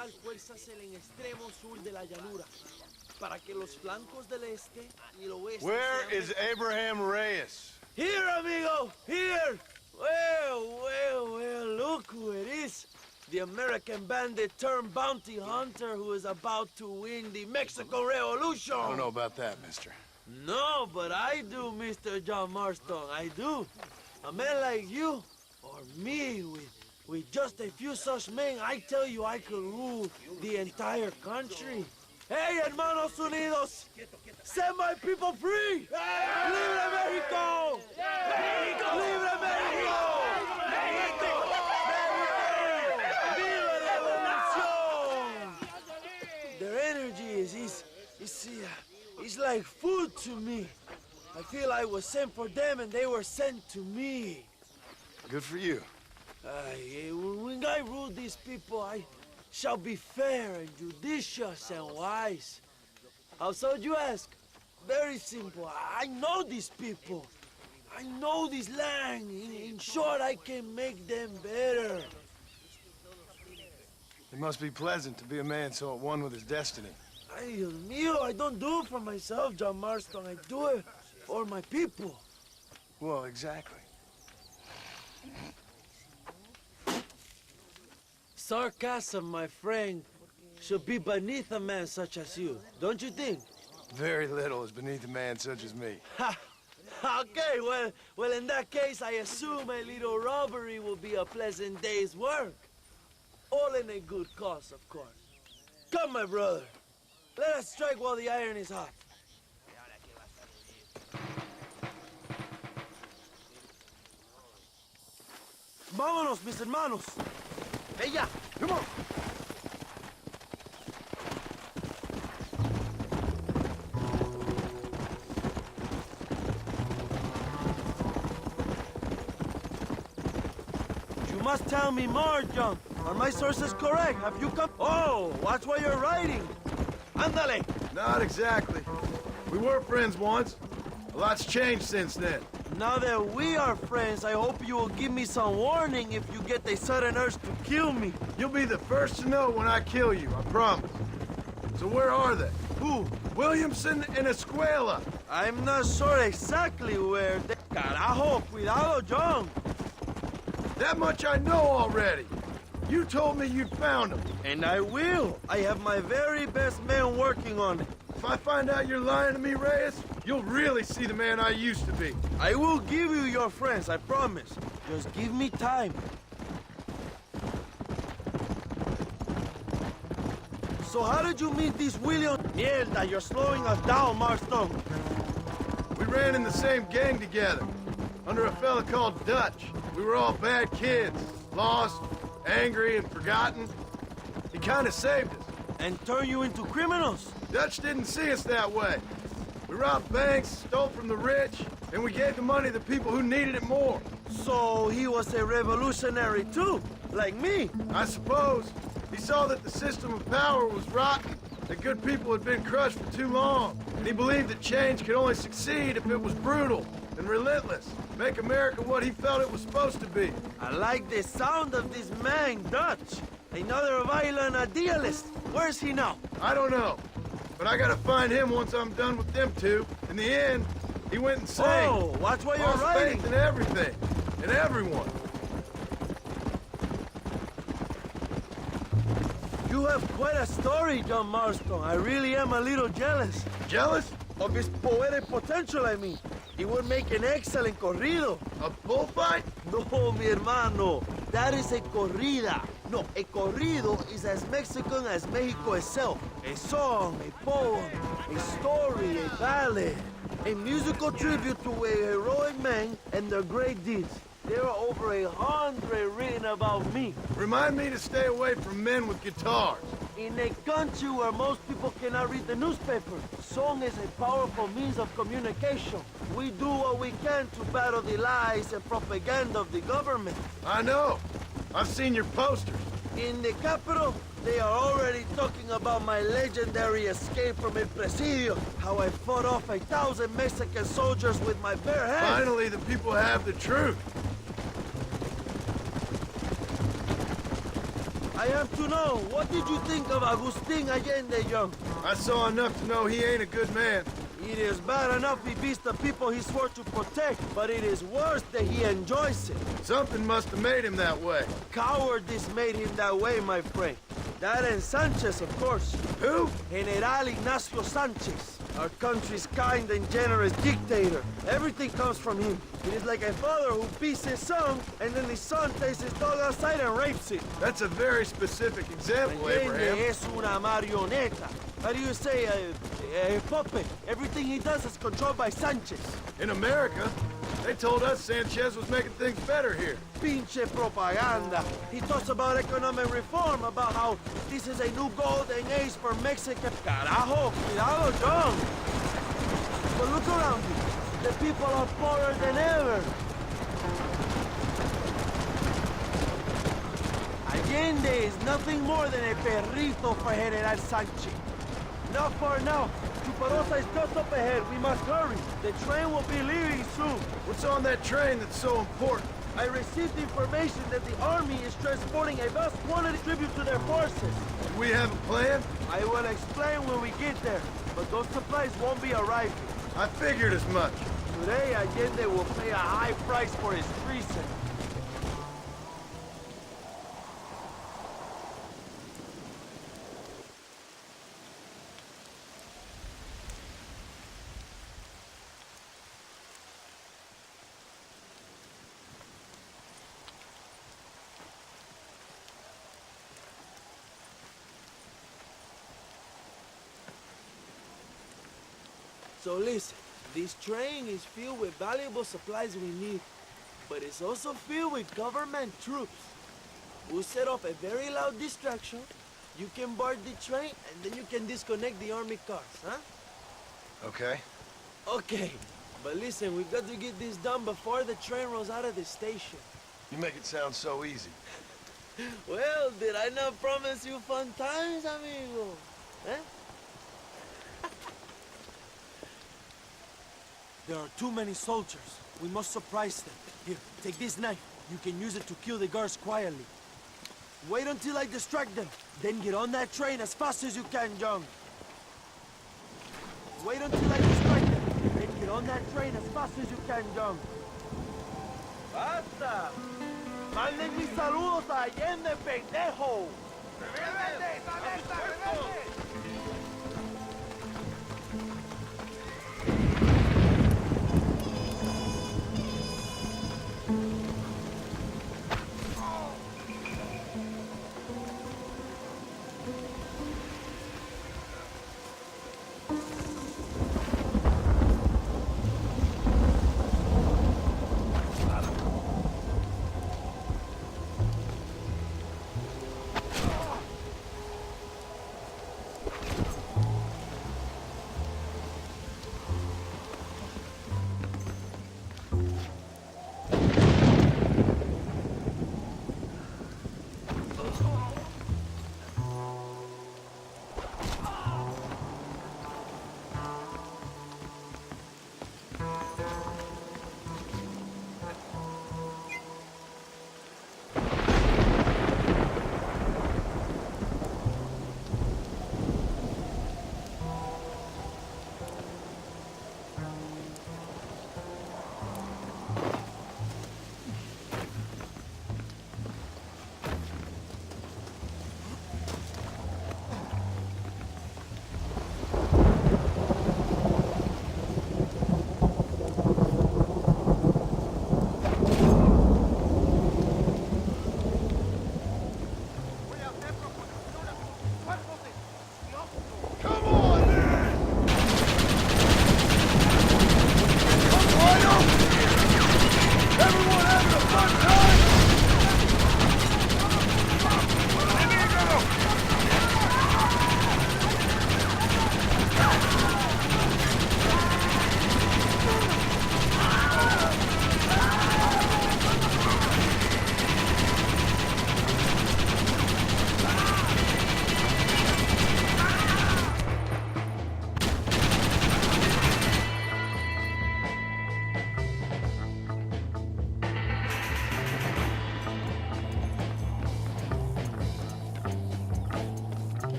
movilizar fuerzas en el extremo sur de la llanura, para que los flancos del este y el oeste... Where is Abraham Reyes? Here, amigo! Here! Well, look who it is. The American bandit turned bounty hunter who is about to win the Mexican Revolution! I don't know about that, mister. No, but I do, Mr. John Marston, I do. A man like you, or me, with just a few such men, I tell you I could rule the entire country. Hey, hermanos unidos! Set my people free! Hey! ¡Libre México! ¡México! ¡Libre México! ¡México! ¡Viva la revolución! Their energy is like food to me. I feel I was sent for them and they were sent to me. Good for you. When I rule these people, I shall be fair and judicious and wise. How so, you ask? Very simple. I know these people. I know this land. In short, I can make them better. It must be pleasant to be a man so at one with his destiny. Ay, Dios mío, I don't do it for myself, John Marston. I do it for my people. Well, exactly. Sarcasm, my friend, should be beneath a man such as you, don't you think? Very little is beneath a man such as me. Ha! Okay, well, in that case, I assume a little robbery will be a pleasant day's work. All in a good cause, of course. Come, my brother. Let us strike while the iron is hot. Vámonos, mis hermanos. Hey, ya, come on. You must tell me more, John. Are my sources correct? Have you come? Oh, watch what you're writing. Ándale. Not exactly. We were friends once. A lot's changed since then. Now that we are friends, I hope you will give me some warning if you get a sudden urge to kill me. You'll be the first to know when I kill you, I promise. So where are they? Who? Williamson and Escuela. I'm not sure exactly where they... Carajo, cuidado, John. That much I know already. You told me you'd found them. And I will. I have my very best men working on it. If I find out you're lying to me, Reyes, you'll really see the man I used to be. I will give you your friends, I promise. Just give me time. So how did you meet this William? Mierda, you're slowing us down, Marston. We ran in the same gang together, under a fella called Dutch. We were all bad kids, lost, angry, and forgotten. He kinda saved us. And turned you into criminals? Dutch didn't see us that way. We robbed banks, stole from the rich, and we gave the money to people who needed it more. So he was a revolutionary too, like me? I suppose. He saw that the system of power was rotten, that good people had been crushed for too long, and he believed that change could only succeed if it was brutal and relentless, make America what he felt it was supposed to be. I like the sound of this man, Dutch. Another violent idealist. Where's he now? I don't know, but I gotta find him once I'm done with them two. In the end, he went insane. Oh, watch what you're Lost writing. faith in everything, and everyone. You have quite a story, John Marston. I really am a little jealous. Jealous? Of his poetic potential, I mean. He would make an excellent corrido. A bullfight? No, mi hermano. That is a corrida. No, a corrido is as Mexican as Mexico itself. A song, a poem, a story, a ballad. A musical tribute to a heroic man and their great deeds. There are over 100 written about me. Remind me to stay away from men with guitars. In a country where most people cannot read the newspaper, song is a powerful means of communication. We do what we can to battle the lies and propaganda of the government. I know. I've seen your posters. In the capital, they are already talking about my legendary escape from El Presidio, how I fought off 1,000 Mexican soldiers with my bare hands. Finally, the people have the truth. I have to know, what did you think of Agustin Allende, young? I saw enough to know he ain't a good man. It is bad enough he beats the people he swore to protect, but it is worse that he enjoys it. Something must have made him that way. Cowardice made him that way, my friend. That and Sanchez, of course. Who? General Ignacio Sanchez, our country's kind and generous dictator. Everything comes from him. It is like a father who beats his son, and then the son takes his dog outside and rapes it. That's a very specific example, Abraham. Allende es una marioneta. How do you say, a puppet? Everything he does is controlled by Sanchez. In America, they told us Sanchez was making things better here. Pinche propaganda. He talks about economic reform, about how this is a new golden age for Mexico. Carajo, cuidado, John. But look around you. The people are poorer than ever. Allende is nothing more than a perrito for General Sanchez. Not far now. Chuparosa is just up ahead. We must hurry. The train will be leaving soon. What's on that train that's so important? I received information that the army is transporting a vast quantity of tribute to their forces. Do we have a plan? I will explain when we get there, but those supplies won't be arriving. I figured as much. Today, Allende will pay a high price for his treason. So listen, this train is filled with valuable supplies we need, but it's also filled with government troops. We'll set off a very loud distraction. You can board the train, and then you can disconnect the army cars, huh? Okay. Okay, but listen, we've got to get this done before the train rolls out of the station. You make it sound so easy. Well, did I not promise you fun times, amigo? Eh? There are too many soldiers. We must surprise them. Here, take this knife. You can use it to kill the guards quietly. Wait until I distract them. Then get on that train as fast as you can, John. Wait until I distract them. Then get on that train as fast as you can, John. ¡Basta! ¡Manden mis saludos a Allende, pendejo! ¡Rebelde! ¡Rebelde!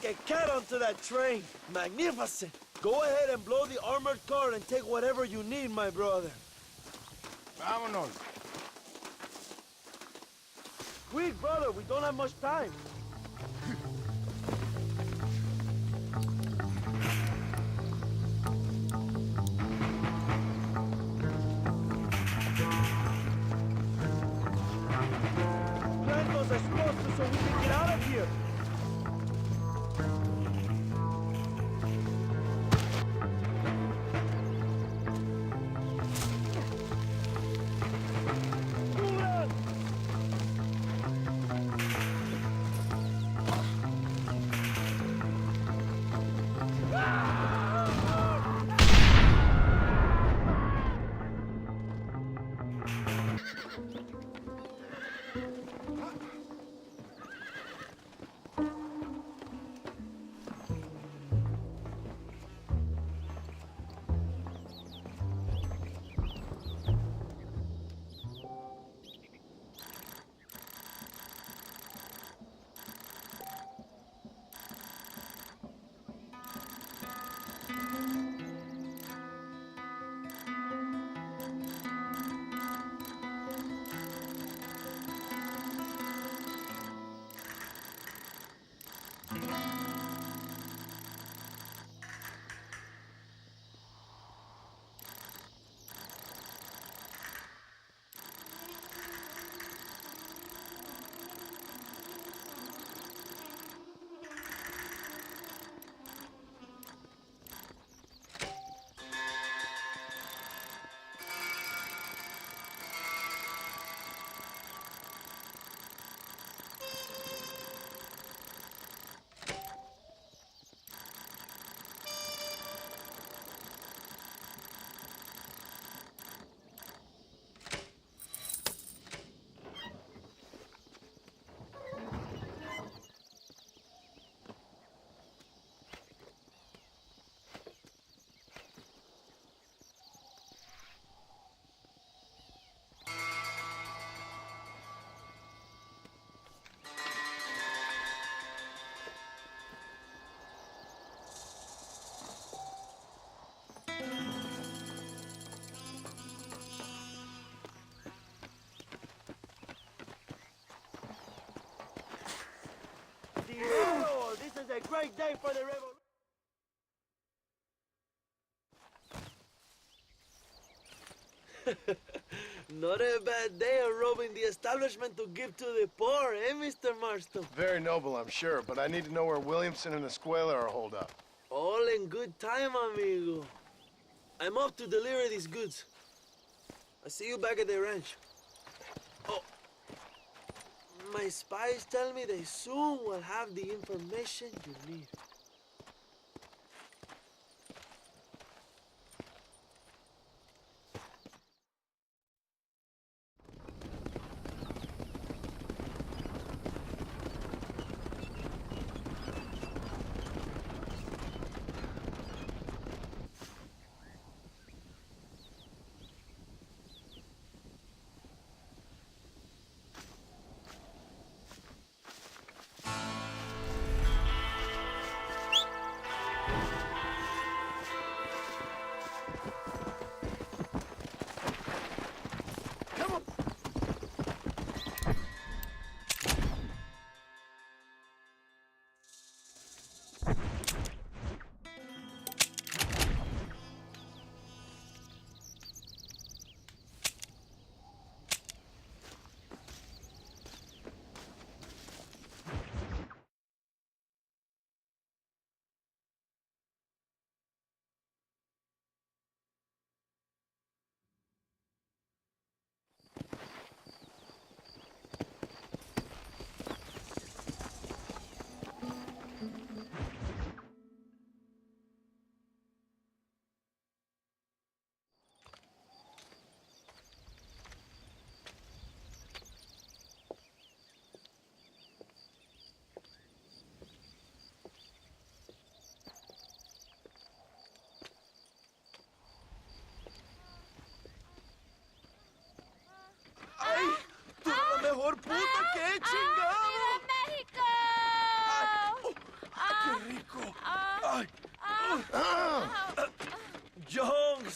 like a cat onto that train. Magnificent. Go ahead and blow the armored car and take whatever you need, my brother. Vámonos. Quick, brother, we don't have much time. Plant those explosives so we can get out of here. Diego, this is a great day for the revolution. Not a bad day of robbing the establishment to give to the poor, eh, Mr. Marston? Very noble, I'm sure, but I need to know where Williamson and Escuela are holed up. All in good time, amigo. I'm off to deliver these goods. I'll see you back at the ranch. Oh, my spies tell me they soon will have the information you need.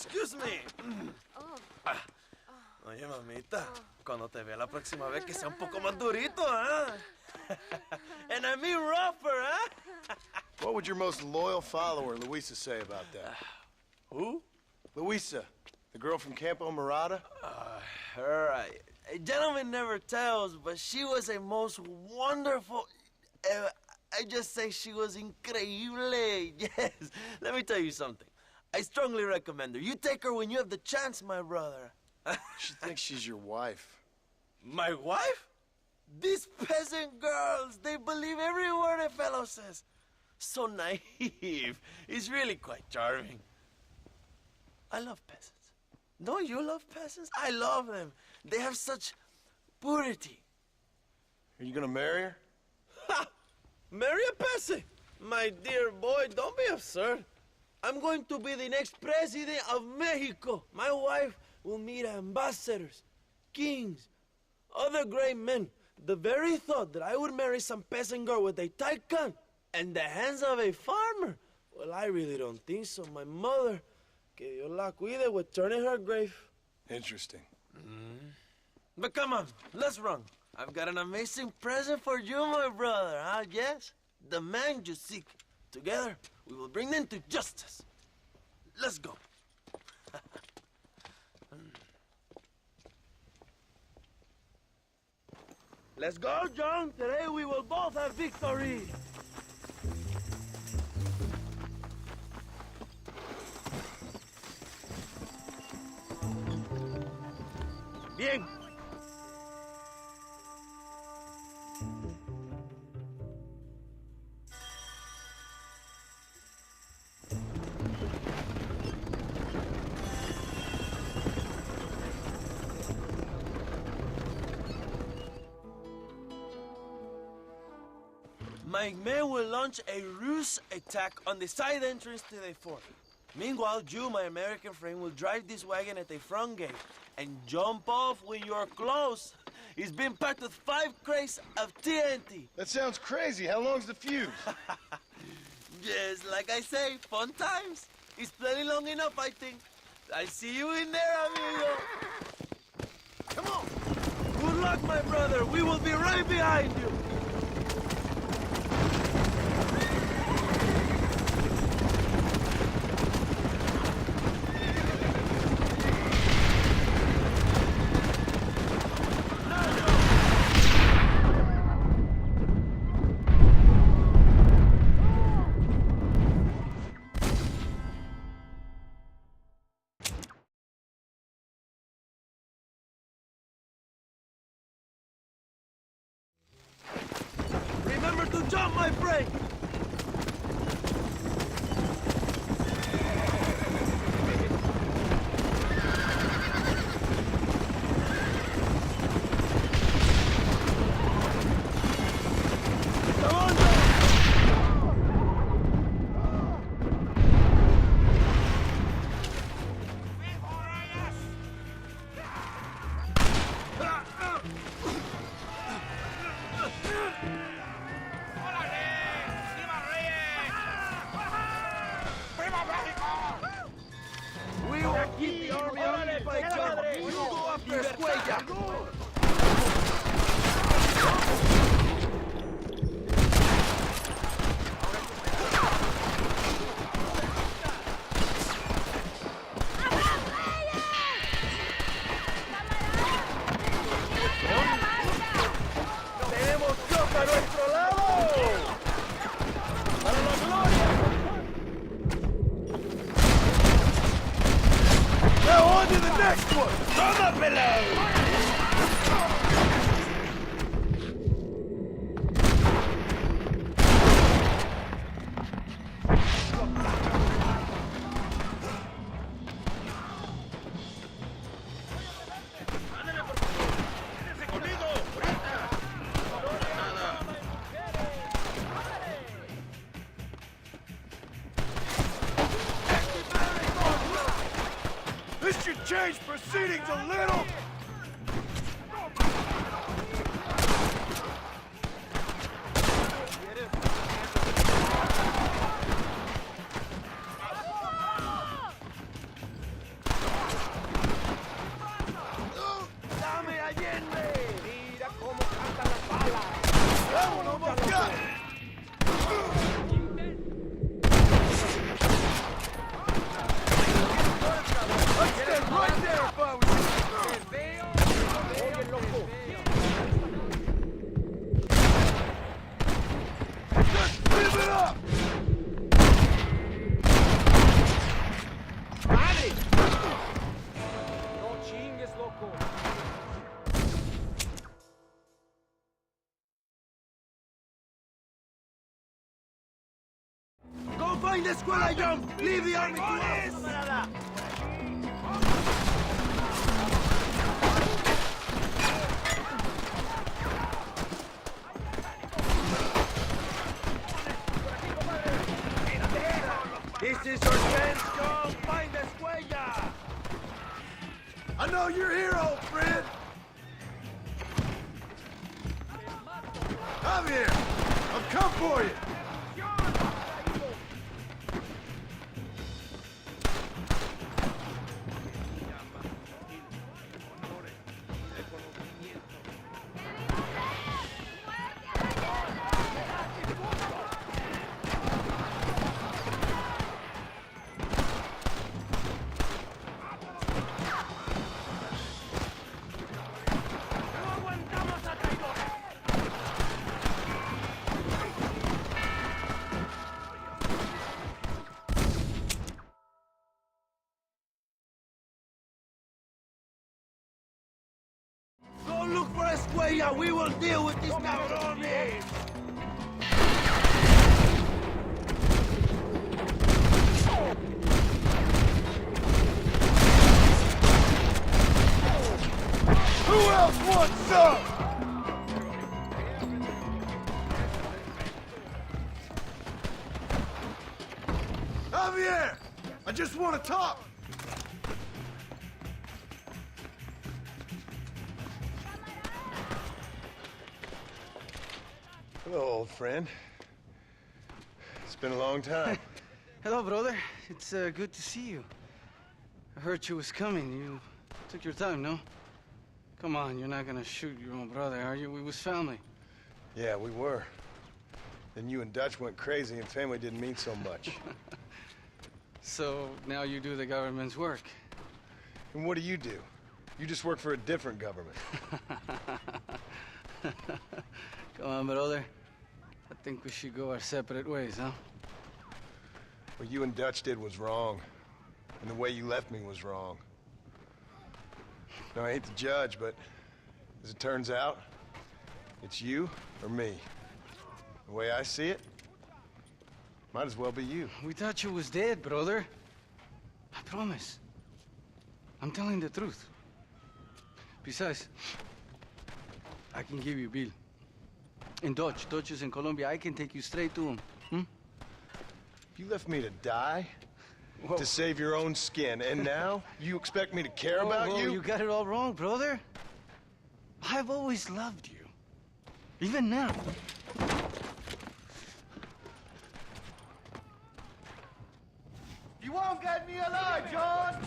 excuse me. Oye, mamita, cuando te vea la próxima vez que sea un poco más durito, ¿eh? And I mean rougher, ¿eh? What would your most loyal follower, Luisa, say about that? Who? Luisa, the girl from Campo Murata? Her, a gentleman never tells, but she was a most wonderful... I just say she was increíble. Yes. Let me tell you something. I strongly recommend her. You take her when you have the chance, my brother. She thinks she's your wife. My wife? These peasant girls, they believe every word a fellow says. So naive. It's really quite charming. I love peasants. Don't you love peasants? I love them. They have such purity. Are you gonna marry her? Ha! Marry a peasant? My dear boy, don't be absurd. I'm going to be the next president of Mexico. My wife will meet ambassadors, kings, other great men. The very thought that I would marry some peasant girl with a tight gun and the hands of a farmer, well, I really don't think so. My mother, que Dios la cuide, would turn in her grave. Interesting. But come on, let's run. I've got an amazing present for you, my brother, huh? Yes? The man you seek. Together, we will bring them to justice. Let's go. Let's go, John. Today we will both have victory. Bien. My men will launch a ruse attack on the side entrance to the fort. Meanwhile, you, my American friend, will drive this wagon at the front gate and jump off when you're close. It's been packed with 5 crates of TNT. That sounds crazy. How long's the fuse? Yes, like I say, fun times. It's plenty long enough, I think. I'll see you in there, amigo. Come on. Good luck, my brother. We will be right behind you. Remember to jump, my friend! Come on, we will keep the army occupied, John. You go after Escuella. ¡Tenemos Dios a nuestro lado! ¡Para la gloria! Now on to the next one! From up below! This should change proceedings a little! Go find the Escuela Young! Leave the army to us! This is your chance, go find the Escuela! I know you're here, old friend! Javier! I've come for you! Go look for Escuela! We will deal with these cabrones! Who else wants some? Javier! I just want to talk! Hello, old friend. It's been a long time. Hello, brother. It's good to see you. I heard you was coming. You took your time, no? Come on, you're not gonna shoot your own brother, are you? We was family. Yeah, we were. Then you and Dutch went crazy and family didn't mean so much. So now you do the government's work. And what do? You just work for a different government. Come on, brother. I think we should go our separate ways, huh? What you and Dutch did was wrong. And the way you left me was wrong. Now, I hate to judge, but as it turns out, it's you or me. The way I see it, might as well be you. We thought you was dead, brother. I promise. I'm telling the truth. Besides, I can give you Bill. In Dutch. Dutch is in Colombia. I can take you straight to him. Hmm? You left me to die? Whoa. To save your own skin, and now you expect me to care about Whoa, you? You got it all wrong, brother. I've always loved you. Even now. You won't get me alive, John!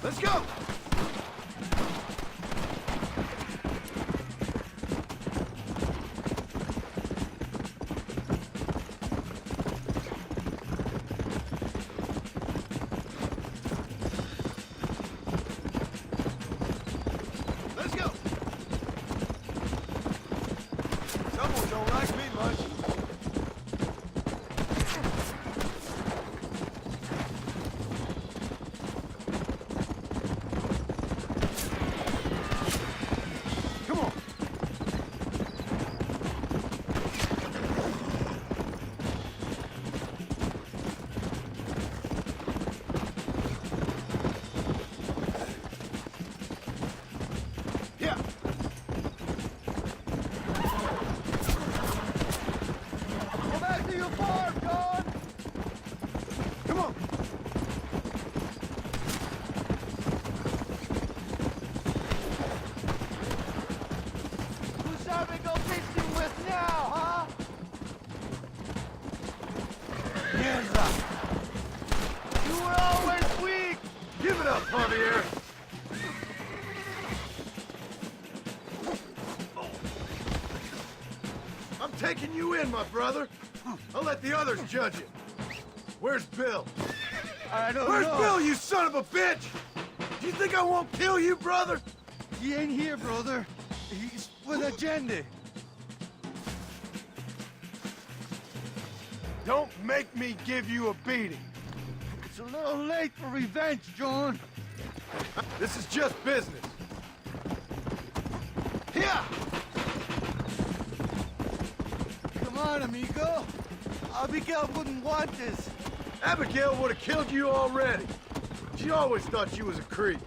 Let's go! Let's go! Someone don't like me much. Javier! I'm taking you in, my brother. I'll let the others judge it. Where's Bill? I don't Where's know. Bill, you son of a bitch? Do you think I won't kill you, brother? He ain't here, brother. He's with Allende. Don't make me give you a beating. It's a little late for revenge, John. This is just business. Here! Come on, amigo. Abigail wouldn't want this. Abigail would have killed you already. She always thought you was a creep.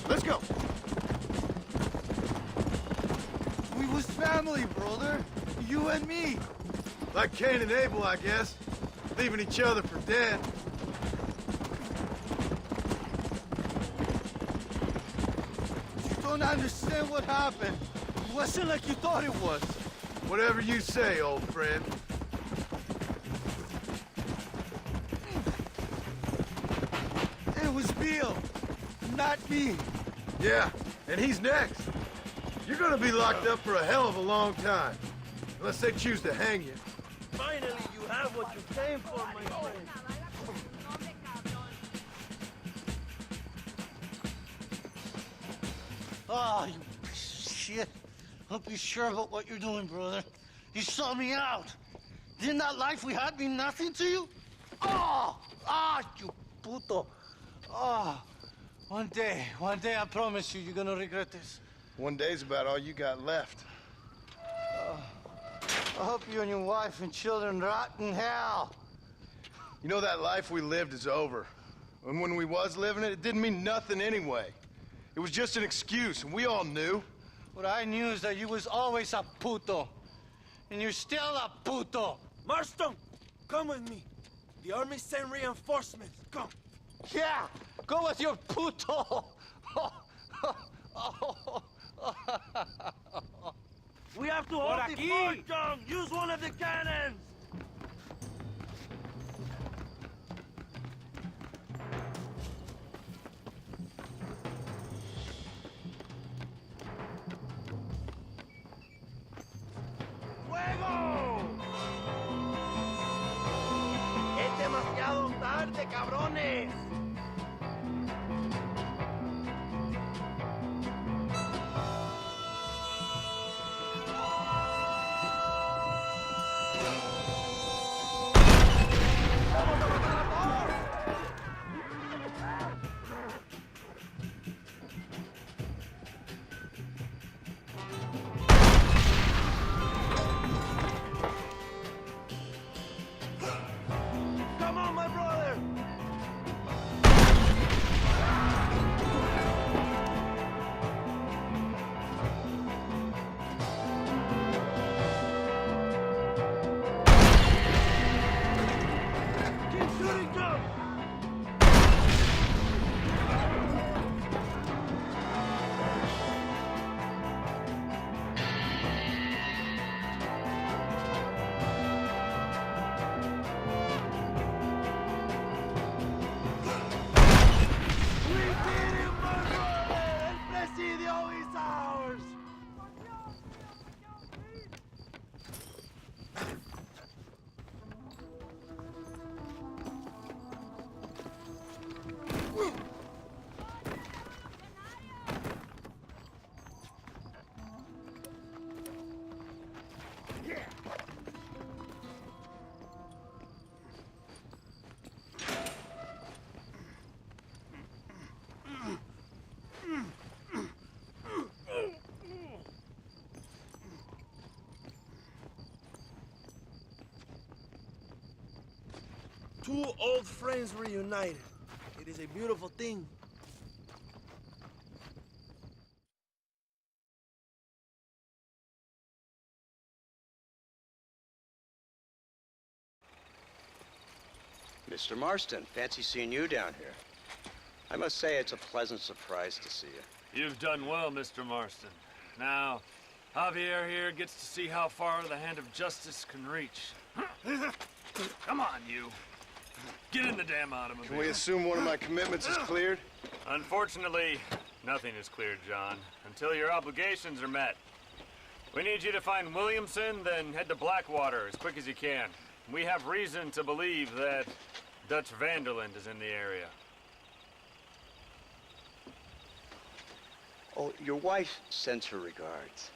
Let's go. We was family, brother. You and me. Like Cain and Abel, I guess. Leaving each other for dead. You don't understand what happened. It wasn't like you thought it was. Whatever you say, old friend. It was Bill, not me. Yeah, and he's next. You're gonna be locked up for a hell of a long time. Unless they choose to hang you. Finally, you have what you came for, my friend. Oh, you piece of shit. Hope you're sure about what you're doing, brother. You saw me out. Didn't that life we had mean nothing to you? Oh! Ah, you puto. Oh, one day, I promise you, you're gonna regret this. One day's about all you got left. I hope you and your wife and children rot in hell. You know that life we lived is over. And when we was living it, it didn't mean nothing anyway. It was just an excuse, and we all knew. What I knew is that you was always a puto. And you're still a puto. Marston, come with me. The army sent reinforcements. Come. Yeah, go with your puto. We have to hold the fort, John. Use one of the cannons. ¡Fuego! ¡Es demasiado tarde, cabrones! Come on, my brother! Keep shooting, John! We did it, my brother! El Presidio is ours! Two old friends reunited. It is a beautiful thing. Mr. Marston, fancy seeing you down here. I must say it's a pleasant surprise to see you. You've done well, Mr. Marston. Now, Javier here gets to see how far the hand of justice can reach. Come on, you. Get in the damn automobile. Can we assume one of my commitments is cleared? Unfortunately, nothing is cleared, John, until your obligations are met. We need you to find Williamson, then head to Blackwater as quick as you can. We have reason to believe that Dutch Vanderland is in the area. Oh, your wife sends her regards.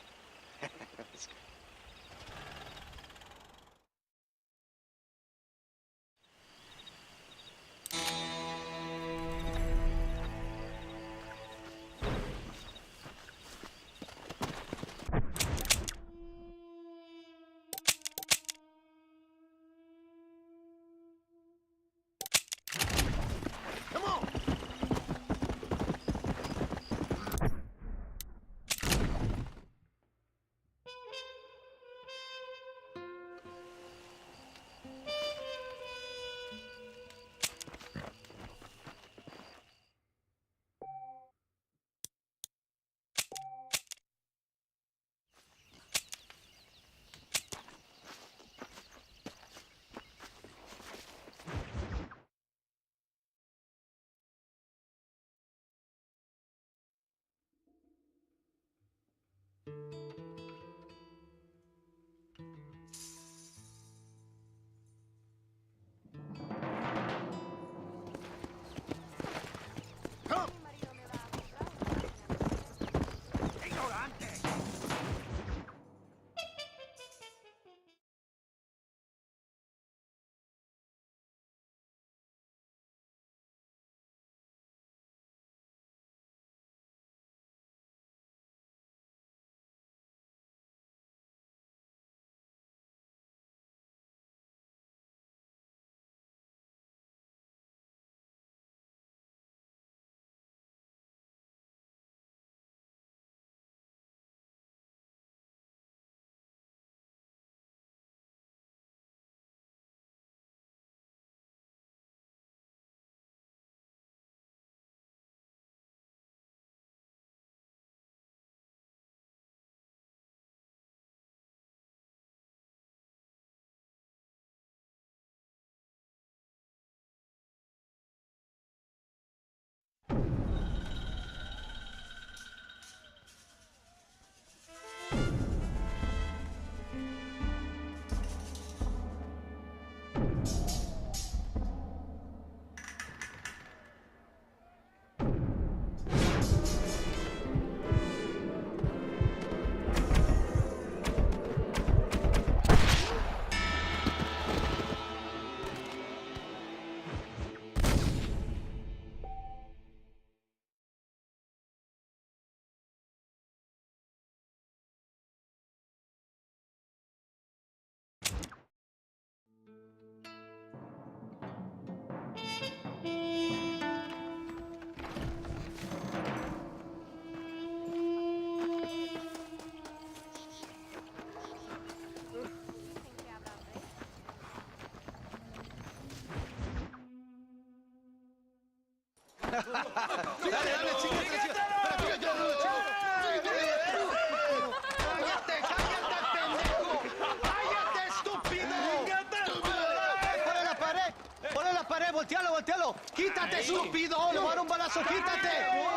¡Voltealo! ¡Quítate, estúpido! ¡Le voy a dar un balazo! ¡Quítate!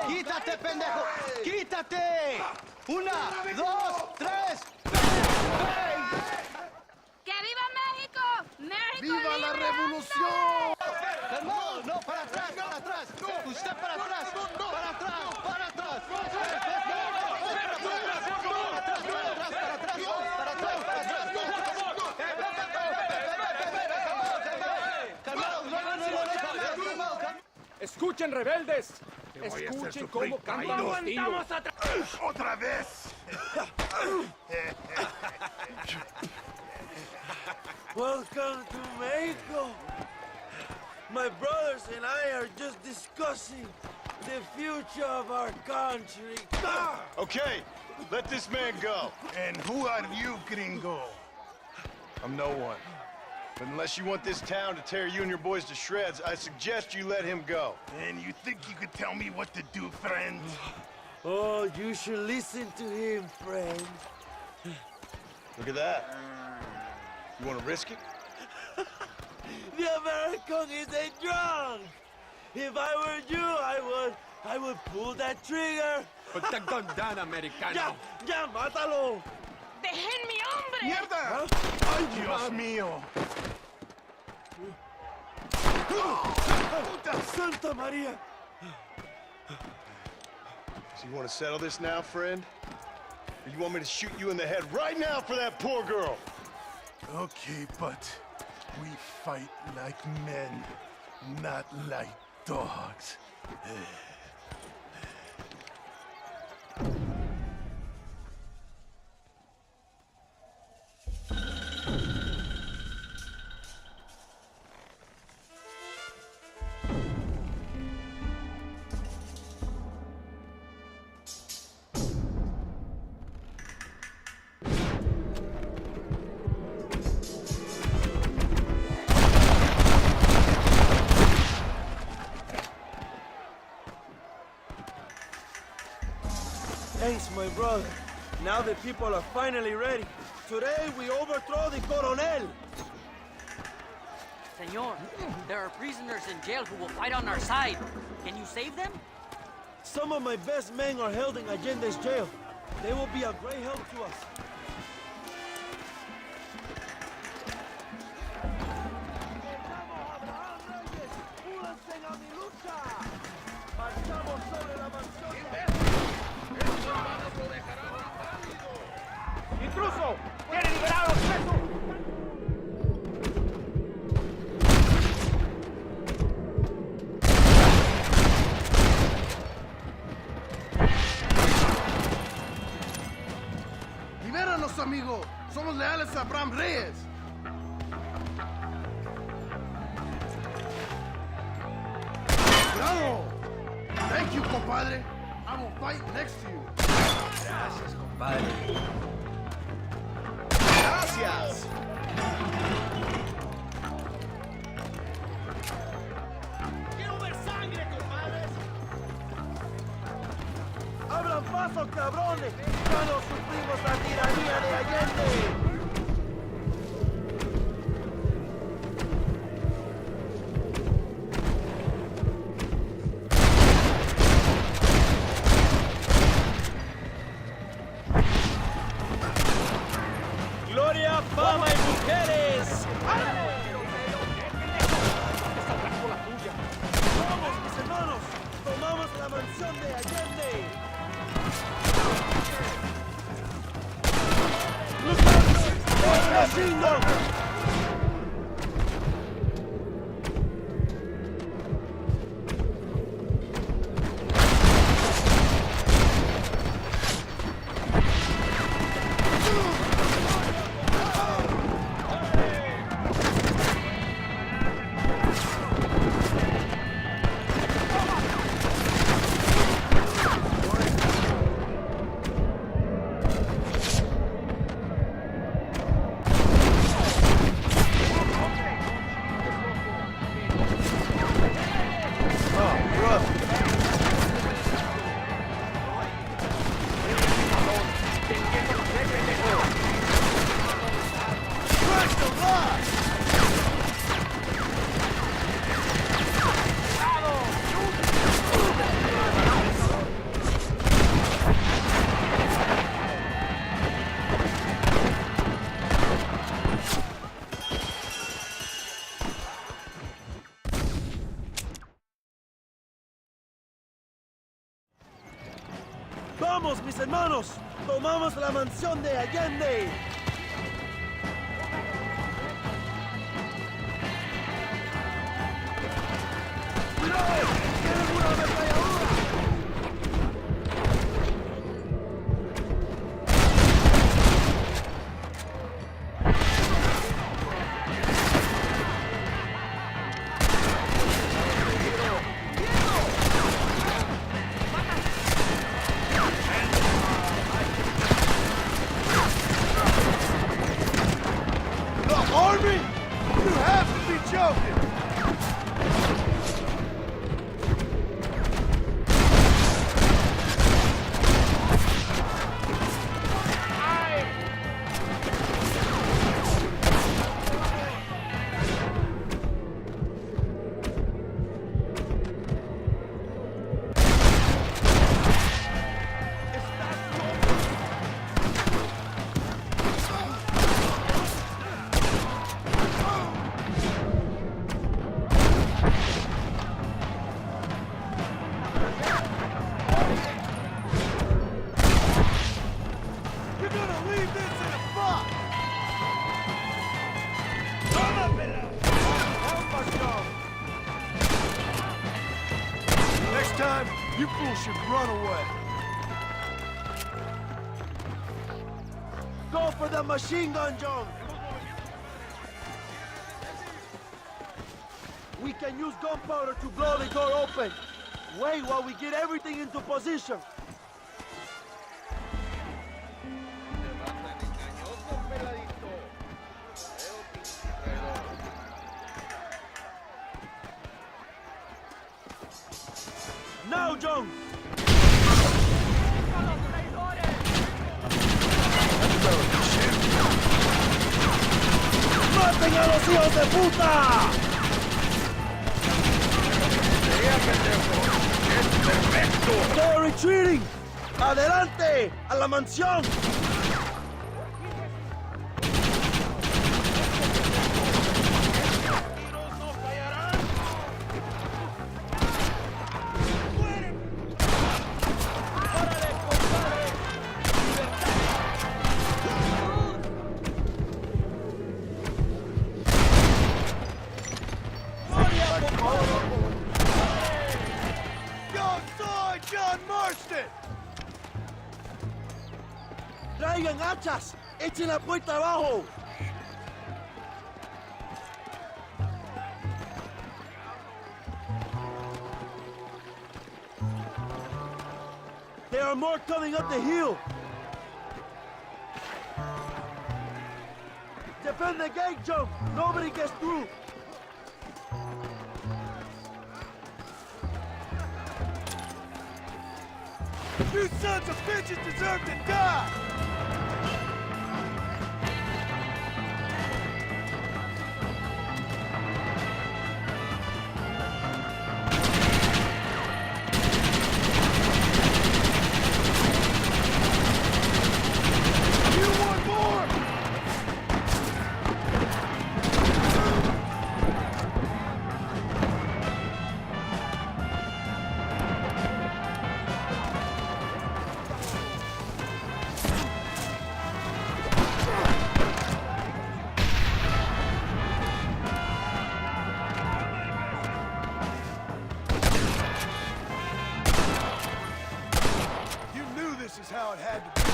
¡Quítate, pendejo! ¡Quítate! ¡Una, dos, tres! ¡Que viva México! ¡México ¡Viva la libre! revolución! ¡Calmado! ¡No, para atrás, para atrás! ¡Usted para atrás! ¡Para atrás, para atrás! ¡Escuchen, rebeldes! ¡Escuchen cómo cantan los tíos! ¡Otra vez! Welcome to Mexico. My brothers and I are just discussing the future of our country. Okay, let this man go. And who are you, gringo? I'm no one. But unless you want this town to tear you and your boys to shreds, I suggest you let him go. And you think you could tell me what to do, friend? Oh, you should listen to him, friend. Look at that. You want to risk it? The American is a drunk. If I were you, I would pull that trigger. ¡Pagtagdandan, americano! ¡Ya, mátalo! ¡Dejen mi hombre! ¡Mierda! ¡Ay, Dios mío! ¡Santa María! So you want to settle this now, friend? Or you want me to shoot you in the head right now for that poor girl? Okay, but we fight like men, not like dogs. Thanks, my brother. Now the people are finally ready. Today we overthrow the Coronel. Senor, there are prisoners in jail who will fight on our side. Can you save them? Some of my best men are held in Allende's jail. They will be a great help to us. ¡Intruso! ¡Quiere liberar a los presos! ¡Libéranos, amigo! ¡Somos leales a Abraham Reyes! ¡Cuidado! Thank you, compadre. I will fight next to you. Gracias, compadre. Gracias. ¡Quiero ver sangre, compadres! ¡Abran paso, cabrones! ¡Ya no sufrimos la tiranía de Allende! ¡Gloria, fama y mujeres! ¡Vamos, mis hermanos! ¡Tomamos la mansión de Allende! ¡Los vecinos! ¡Vamos, mis hermanos! ¡Tomamos la mansión de Allende! ¡Cuidado! ¡Tienen una ametralladora! time, you fools should run away. Go for the machine gun, John! We can use gunpowder to blow the door open. Wait while we get everything into position. Now, John! ¡Maten a los hijos de puta! ¡They're retreating! ¡Adelante! ¡A la mansión! John Marston! ¡Traigan hachas! ¡Echen la puerta abajo! There are more coming up the hill! Defend the gate, Joe! Nobody gets through! You sons of bitches deserve to die! You want more? This is how it had to be.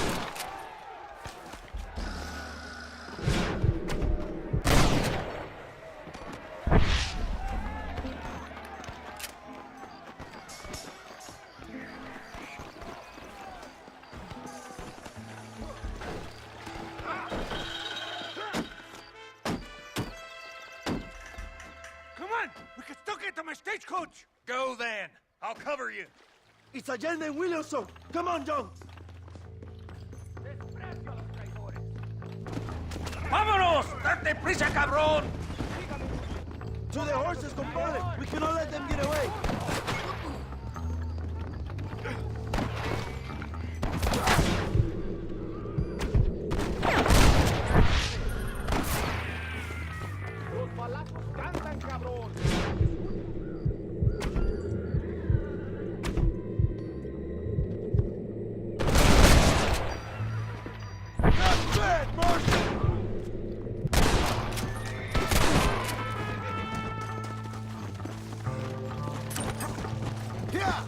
Come on! We can still get to my stagecoach! Go then! I'll cover you! It's Allende and Williamson! Come on, John! ¡Vámonos! ¡Date prisa, cabrón! To the horses, compadre! We cannot let them get away! ¡Los balazos cantan, cabrón! Not bad, Marshal! Yeah!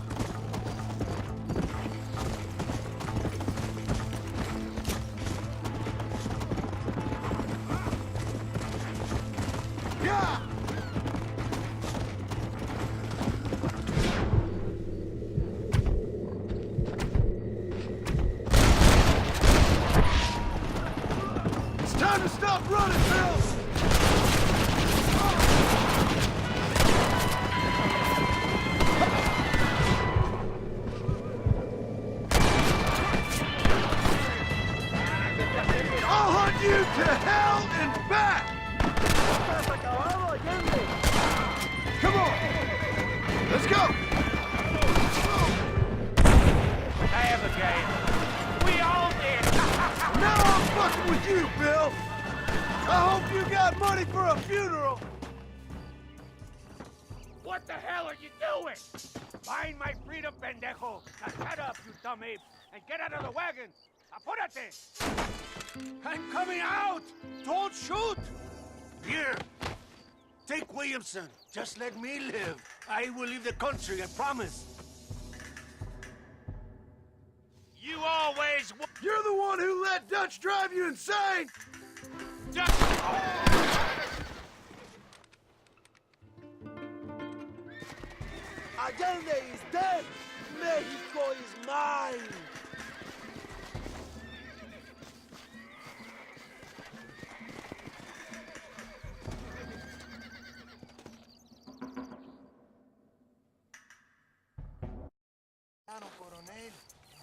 Yeah! It's time to stop running, Bill! I'll hunt you to hell and back! Come on! Let's go! I have a game. We all did! Now I'm fucking with you, Bill! I hope you got money for a funeral! What the hell are you doing? Find my freedom, pendejo! Now shut up, you dumb ape, and get out of the wagon! Apúrate! I'm coming out! Don't shoot! Here! Take Williamson. Just let me live. I will leave the country, I promise. You're the one who let Dutch drive you insane! Allende is dead! Mexico is mine!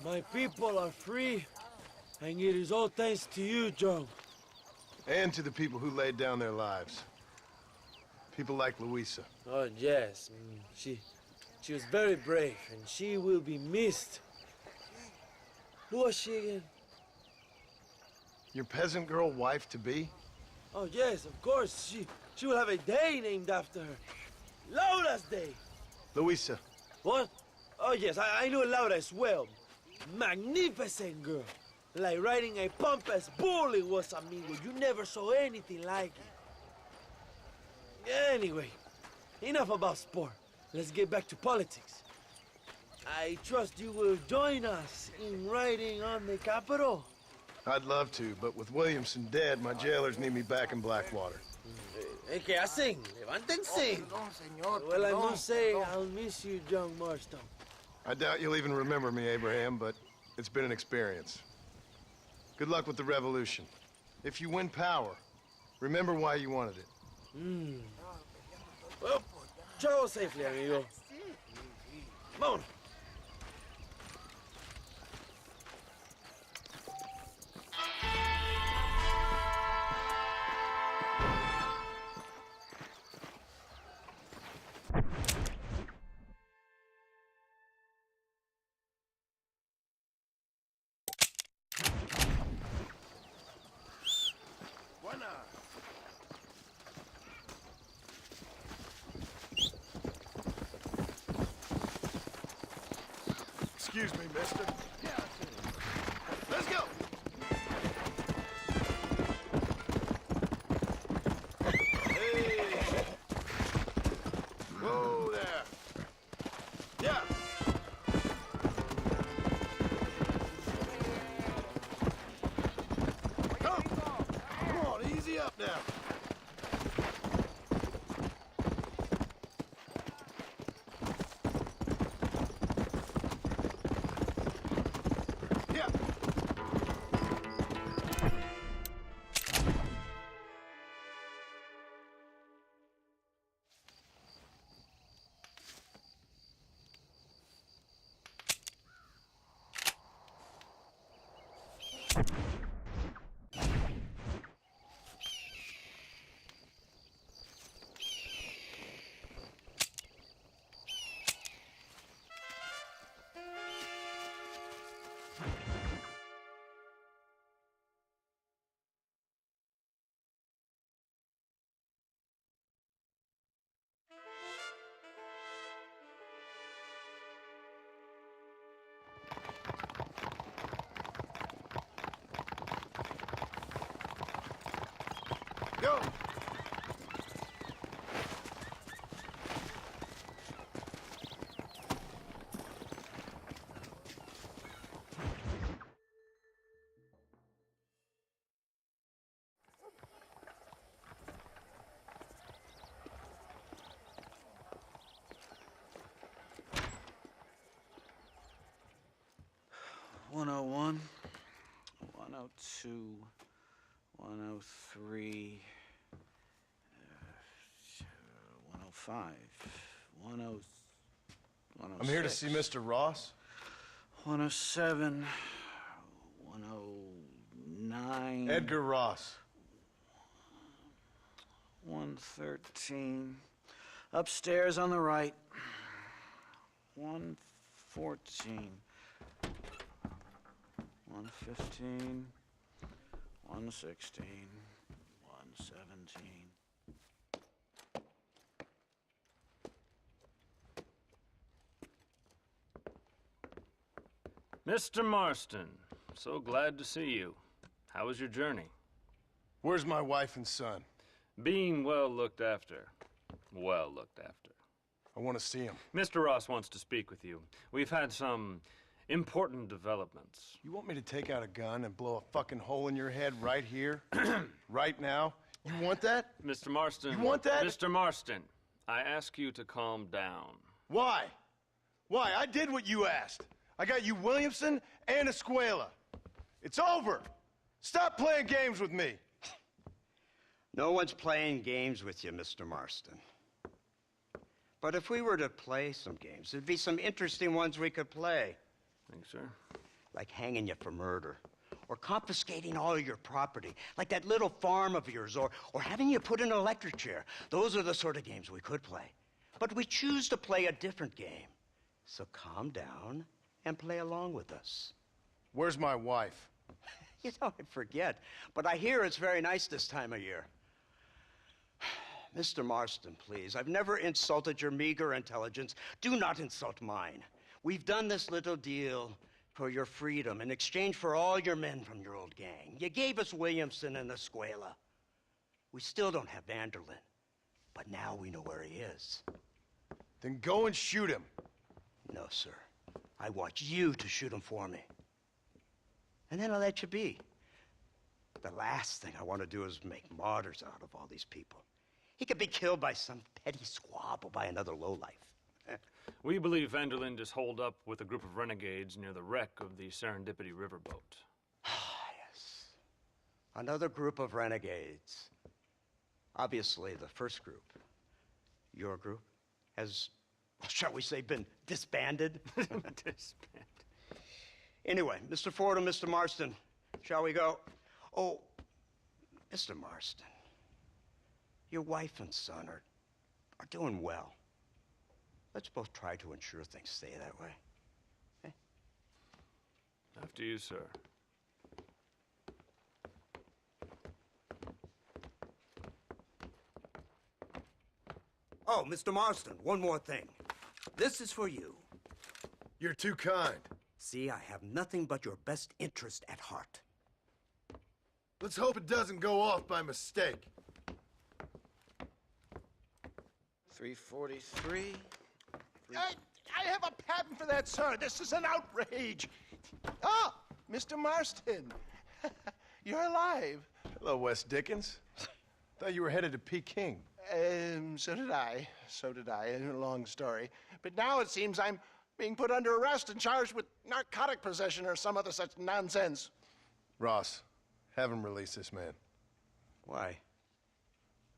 My people are free, and it is all thanks to you, Joe. And to the people who laid down their lives. People like Luisa. Oh, yes. She was very brave, and she will be missed. Who was she again? Your peasant girl wife-to-be? Oh, yes, of course. She will have a day named after her. Laura's Day. Luisa. What? Oh, yes, I know Laura as well. Magnificent girl. Like riding a pompous bull it was, amigo. You never saw anything like it. Anyway, enough about sport. Let's get back to politics. I trust you will join us in riding on the Capitol. I'd love to, but with Williamson dead, my jailers need me back in Blackwater. ¿Qué hacen? Levántense. Well, I must say, I'll miss you, John Marston. I doubt you'll even remember me, Abraham, but it's been an experience. Good luck with the revolution. If you win power, remember why you wanted it. Well, travel safely, amigo. Vámonos. Excuse me, mister. Let's go! Hey! Whoa there! Yeah! Come on, easy up now. Go! One 101, 102, 103, 105, 106. I'm here to see Mr. Ross. 107, 109. Edgar Ross. 113. Upstairs on the right. 114. 115. 116. 117. Mr. Marston, so glad to see you. How was your journey? Where's my wife and son? Being well looked after. Well looked after. I want to see him. Mr. Ross wants to speak with you. We've had some Important developments. You want me to take out a gun and blow a fucking hole in your head right here? Right now? You want that? Mr. Marston. You want that? Mr. Marston, I ask you to calm down. Why? Why? I did what you asked. I got you Williamson and Escuela. It's over. Stop playing games with me. No one's playing games with you, Mr. Marston. But if we were to play some games, there'd be some interesting ones we could play. Thanks, sir. Like hanging you for murder, or confiscating all your property, like that little farm of yours, or having you put in an electric chair. Those are the sort of games we could play. But we choose to play a different game. So calm down and play along with us. Where's my wife? You know, I forget, but I hear it's very nice this time of year. Mr. Marston, please, I've never insulted your meager intelligence. Do not insult mine. We've done this little deal for your freedom in exchange for all your men from your old gang. You gave us Williamson and Escuela. We still don't have Vanderlyn, but now we know where he is. Then go and shoot him. No, sir. I want you to shoot him for me. And then I'll let you be. The last thing I want to do is make martyrs out of all these people. He could be killed by some petty squabble by another lowlife. We believe Vanderlyn is holed up with a group of renegades near the wreck of the Serendipity riverboat. Yes. Another group of renegades. Obviously, the first group, your group, has, shall we say, been disbanded? Disbanded. Anyway, Mr. Ford and Mr. Marston, shall we go? Oh, Mr. Marston, your wife and son are doing well. Let's both try to ensure things stay that way. Okay? After you, sir. Oh, Mr. Marston, one more thing. This is for you. You're too kind. See, I have nothing but your best interest at heart. Let's hope it doesn't go off by mistake. 343. I have a patent for that, sir. This is an outrage. Ah, Mr. Marston. You're alive. Hello, Wes Dickens. Thought you were headed to Peking. So did I. So did I. A long story. But now it seems I'm being put under arrest and charged with narcotic possession or some other such nonsense. Ross, have him release this man. Why?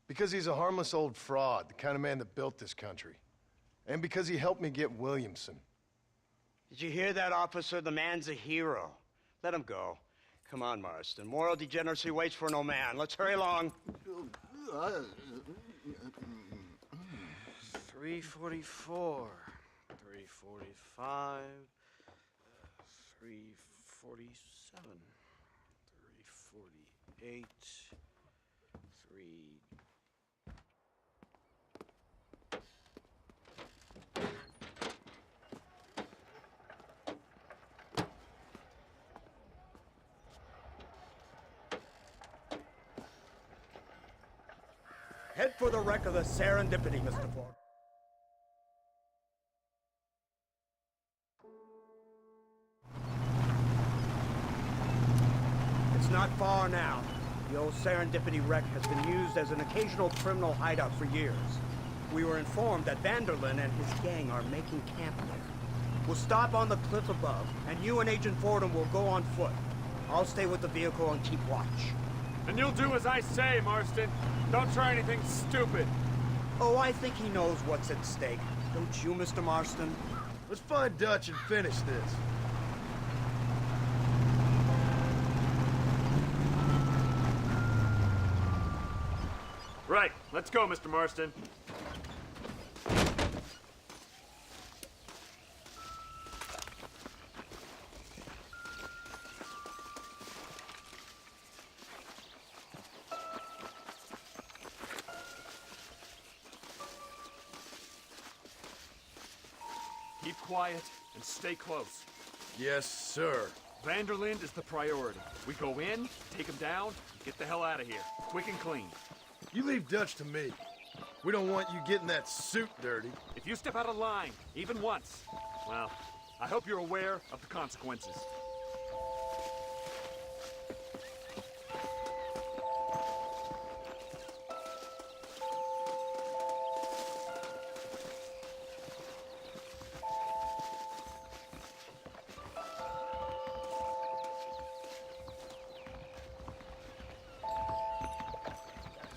Because he's a harmless old fraud, the kind of man that built this country. And because he helped me get Williamson. Did you hear that, officer? The man's a hero. Let him go. Come on, Marston. Moral degeneracy waits for no man. Let's hurry along. 344. 345. 347. 348. 3... Head for the wreck of the Serendipity, Mr. Ford. It's not far now. The old Serendipity wreck has been used as an occasional criminal hideout for years. We were informed that Vanderlyn and his gang are making camp there. We'll stop on the cliff above, and you and Agent Fordham will go on foot. I'll stay with the vehicle and keep watch. And you'll do as I say, Marston. Don't try anything stupid. Oh, I think he knows what's at stake. Don't you, Mr. Marston? Let's find Dutch and finish this. Right. Let's go, Mr. Marston. Keep quiet and stay close. Yes, sir. Vanderlyn is the priority. We go in, take him down, and get the hell out of here. Quick and clean. You leave Dutch to me. We don't want you getting that suit dirty. If you step out of line, even once, well, I hope you're aware of the consequences.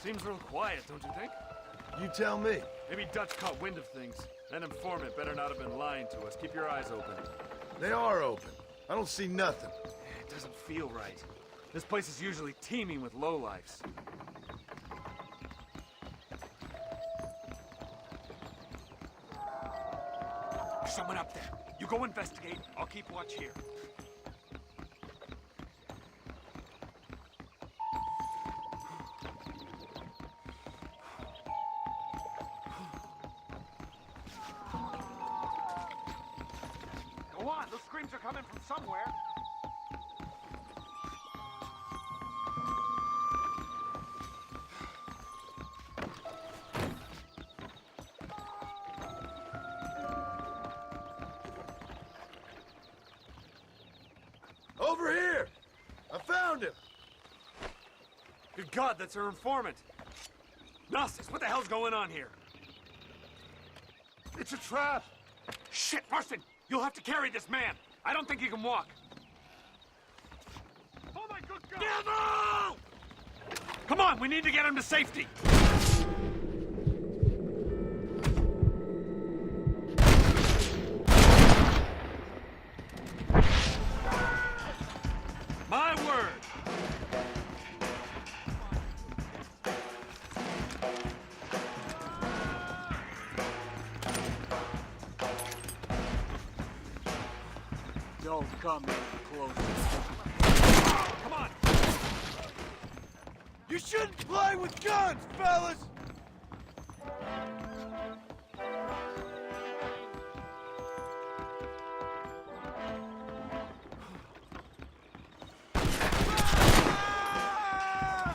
Seems real quiet, don't you think? You tell me. Maybe Dutch caught wind of things. That informant better not have been lying to us. Keep your eyes open. They are open. I don't see nothing. It doesn't feel right. This place is usually teeming with lowlifes. There's someone up there. You go investigate. I'll keep watch here. Go on, those screams are coming from somewhere. Over here! I found him! Good God, that's our informant. Gnostis, what the hell's going on here? It's a trap. Shit, Marston! You'll have to carry this man. I don't think he can walk. Oh my good God! Devil! Come on, we need to get him to safety. My word. Don't come any closer. Come on. You shouldn't play with guns, fellas!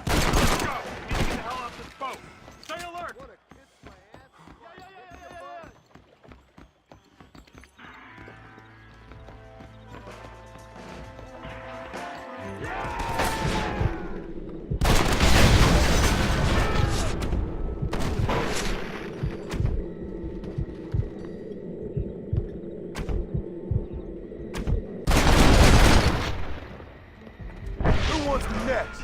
Let's go. We need to get the hell off this boat. Stay alert. Who wants me next?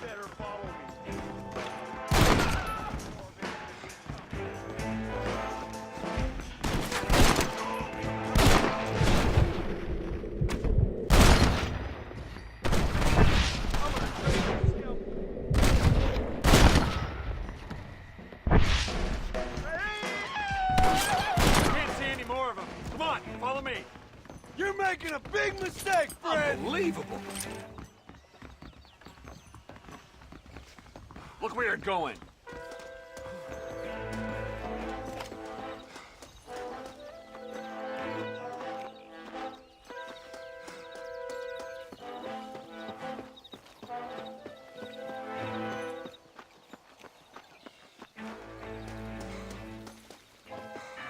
Better follow me. Can't see any more of them. Come on, follow me. You're making a big mistake, friend! Unbelievable. Look where you're going.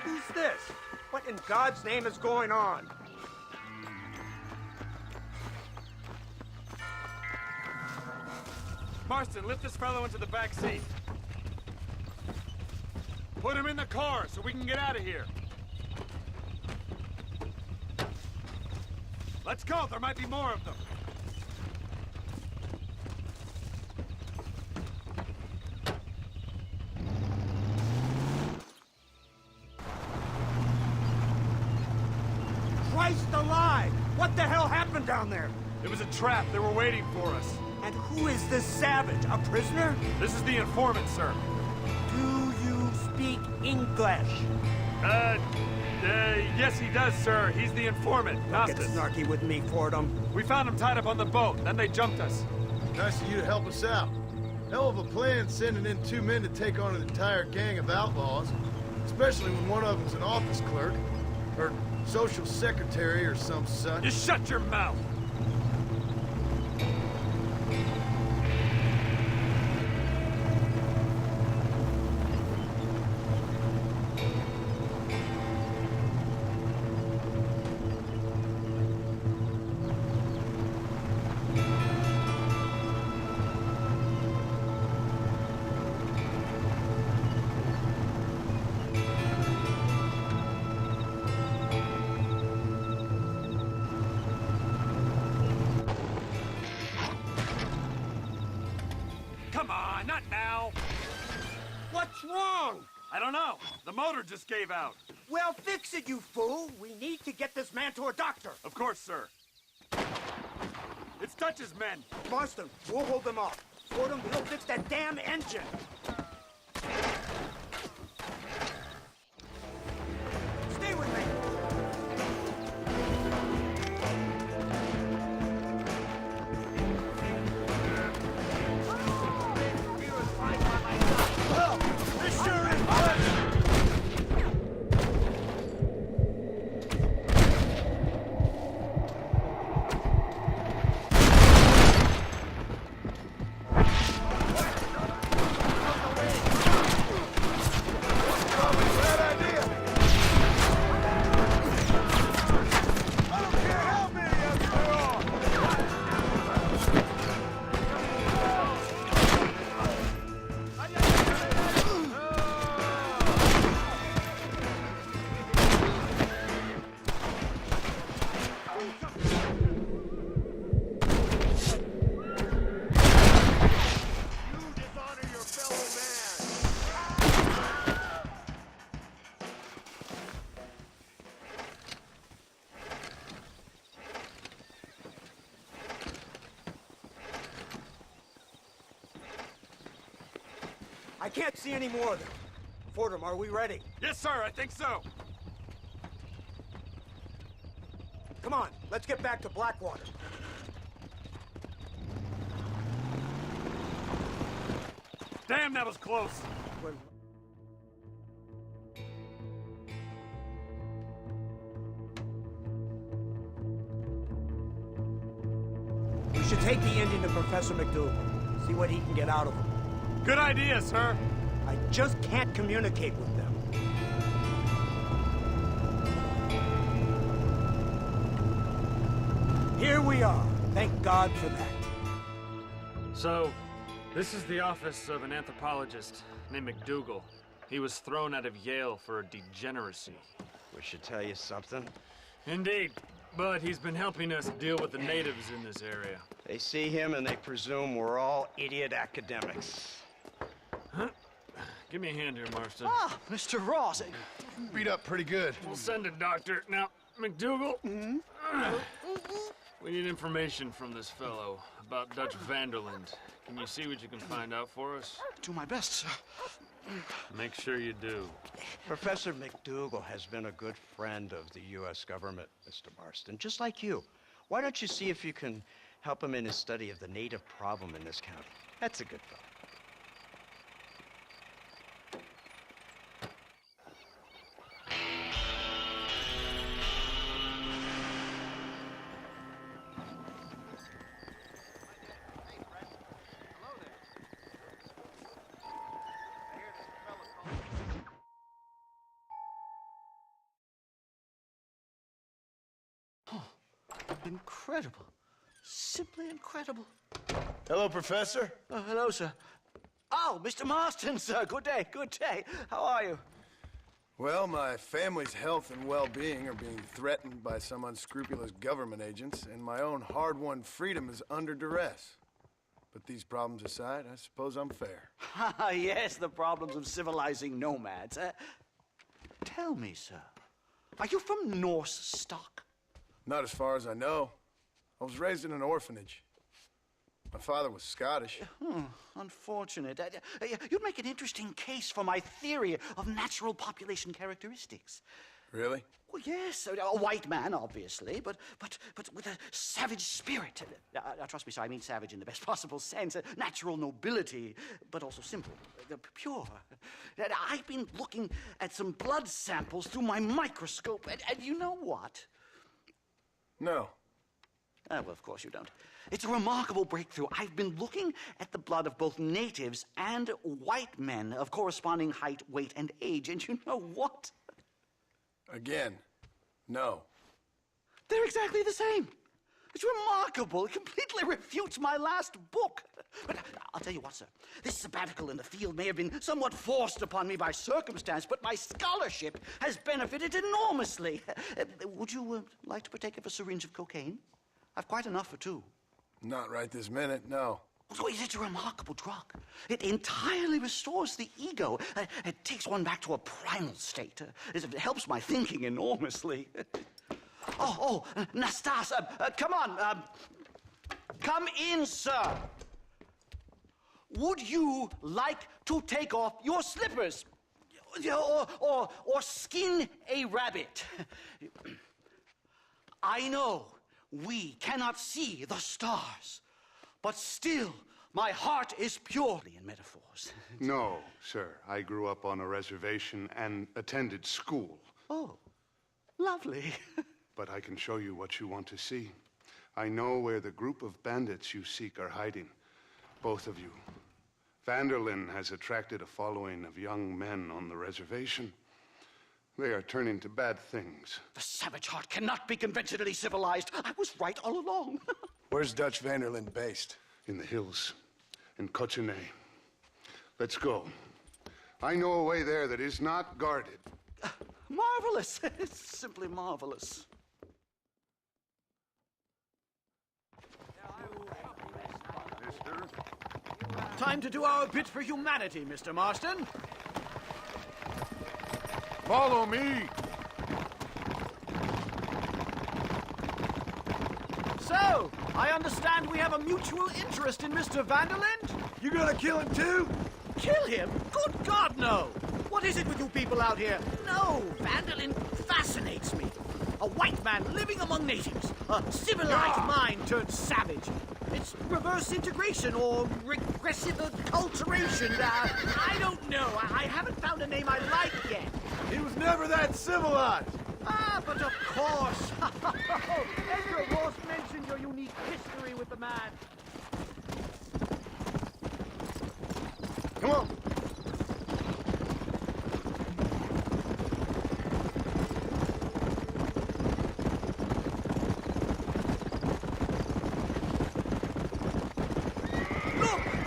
Who's this? What in God's name is going on? Marston, lift this fellow into the back seat. Put him in the car so we can get out of here. Let's go, there might be more of them. Christ alive! What the hell happened down there? It was a trap, they were waiting for us. And who is this savage? A prisoner? This is the informant, sir. Do you speak English? Yes he does, sir. He's the informant, Don't get Gnostis. snarky with me, Fordham. We found him tied up on the boat, then they jumped us. Nice of you to help us out. Hell of a plan sending in 2 men to take on an entire gang of outlaws. Especially when one of them's an office clerk. Or social secretary or some such. Just shut your mouth! Come on, not now. What's wrong? I don't know. The motor just gave out. Well, fix it, you fool. We need to get this man to a doctor. Of course, sir. It's Dutch's men. Marston, we'll hold them off. Fordham, we'll fix that damn engine. Stay with me. This sure is good. I can't see any more of them. Fordham, are we ready? Yes, sir, I think so. Come on, let's get back to Blackwater. Damn, that was close. We should take the Indian to Professor McDougal. See what he can get out of him. Good idea, sir. I just can't communicate with them. Here we are. Thank God for that. So, this is the office of an anthropologist named McDougal. He was thrown out of Yale for a degeneracy. We should tell you something. Indeed, but he's been helping us deal with the natives in this area. They see him and they presume we're all idiot academics. Huh? Give me a hand here, Marston. Ah, Mr. Ross. Beat up pretty good. We'll send a doctor. Now, McDougal, we need information from this fellow about Dutch Vanderland. Can you see what you can find out for us? Do my best, sir. Make sure you do. Professor McDougal has been a good friend of the U.S. government, Mr. Marston, just like you. Why don't you see if you can help him in his study of the native problem in this county? That's a good fellow. Incredible. Simply incredible. Hello, Professor. Hello, sir. Oh, Mr. Marston, sir. Good day, good day. How are you? Well, my family's health and well-being are being threatened by some unscrupulous government agents, and my own hard-won freedom is under duress. But these problems aside, I suppose I'm fair. Yes, the problems of civilizing nomads. Tell me, sir, are you from Norse stock? Not as far as I know. I was raised in an orphanage. My father was Scottish. Unfortunate. You'd make an interesting case for my theory of natural population characteristics. Really? Well, yes, a white man, obviously, but with a savage spirit. Trust me, sir, I mean savage in the best possible sense. Natural nobility, but also simple, pure. I've been looking at some blood samples through my microscope, and you know what? No. Well, of course you don't. It's a remarkable breakthrough. I've been looking at the blood of both natives and white men of corresponding height, weight, and age, and you know what? Again, no. They're exactly the same. It's remarkable. It completely refutes my last book. But I'll tell you what, sir. This sabbatical in the field may have been somewhat forced upon me by circumstance, but my scholarship has benefited enormously. Would you like to partake of a syringe of cocaine? I've quite enough for two. Not right this minute, no. So it's a remarkable drug. It entirely restores the ego. It takes one back to a primal state. It helps my thinking enormously. Nastas, come on. Come in, sir. Would you like to take off your slippers? Or skin a rabbit? I know we cannot see the stars, but still, my heart is purely in metaphors. No, sir. I grew up on a reservation and attended school. Oh, lovely. But I can show you what you want to see. I know where the group of bandits you seek are hiding. Both of you. Vanderlyn has attracted a following of young men on the reservation. They are turning to bad things. The savage heart cannot be conventionally civilized. I was right all along. Where's Dutch Vanderlyn based? In the hills, in Cochene. Let's go. I know a way there that is not guarded. Marvelous. It's simply marvelous. Time to do our bit for humanity, Mr. Marston. Follow me! So, I understand we have a mutual interest in Mr. Vanderlyn? You gonna kill him too? Kill him? Good God, no! What is it with you people out here? No, Vanderlyn fascinates me. A white man living among natives. A civilized mind turned savage. It's reverse integration or regressive acculturation. I don't know. I haven't found a name I like yet. He was never that civilized. Ah, but of course. Edgar Ross mentioned your unique history with the man. Come on.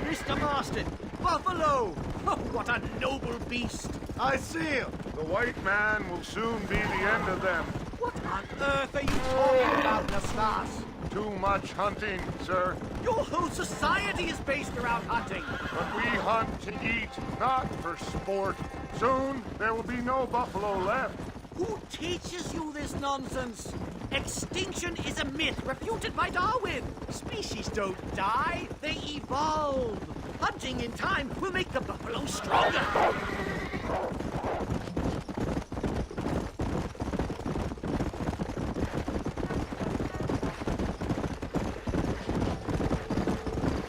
Mr. Marston! Buffalo! Oh, what a noble beast! I see him. The white man will soon be the end of them. What on earth are you talking about, Nastas? Too much hunting, sir. Your whole society is based around hunting. But we hunt to eat, not for sport. Soon, there will be no buffalo left. Who teaches you this nonsense? Extinction is a myth refuted by Darwin. Species don't die, they evolve. Hunting in time will make the buffalo stronger.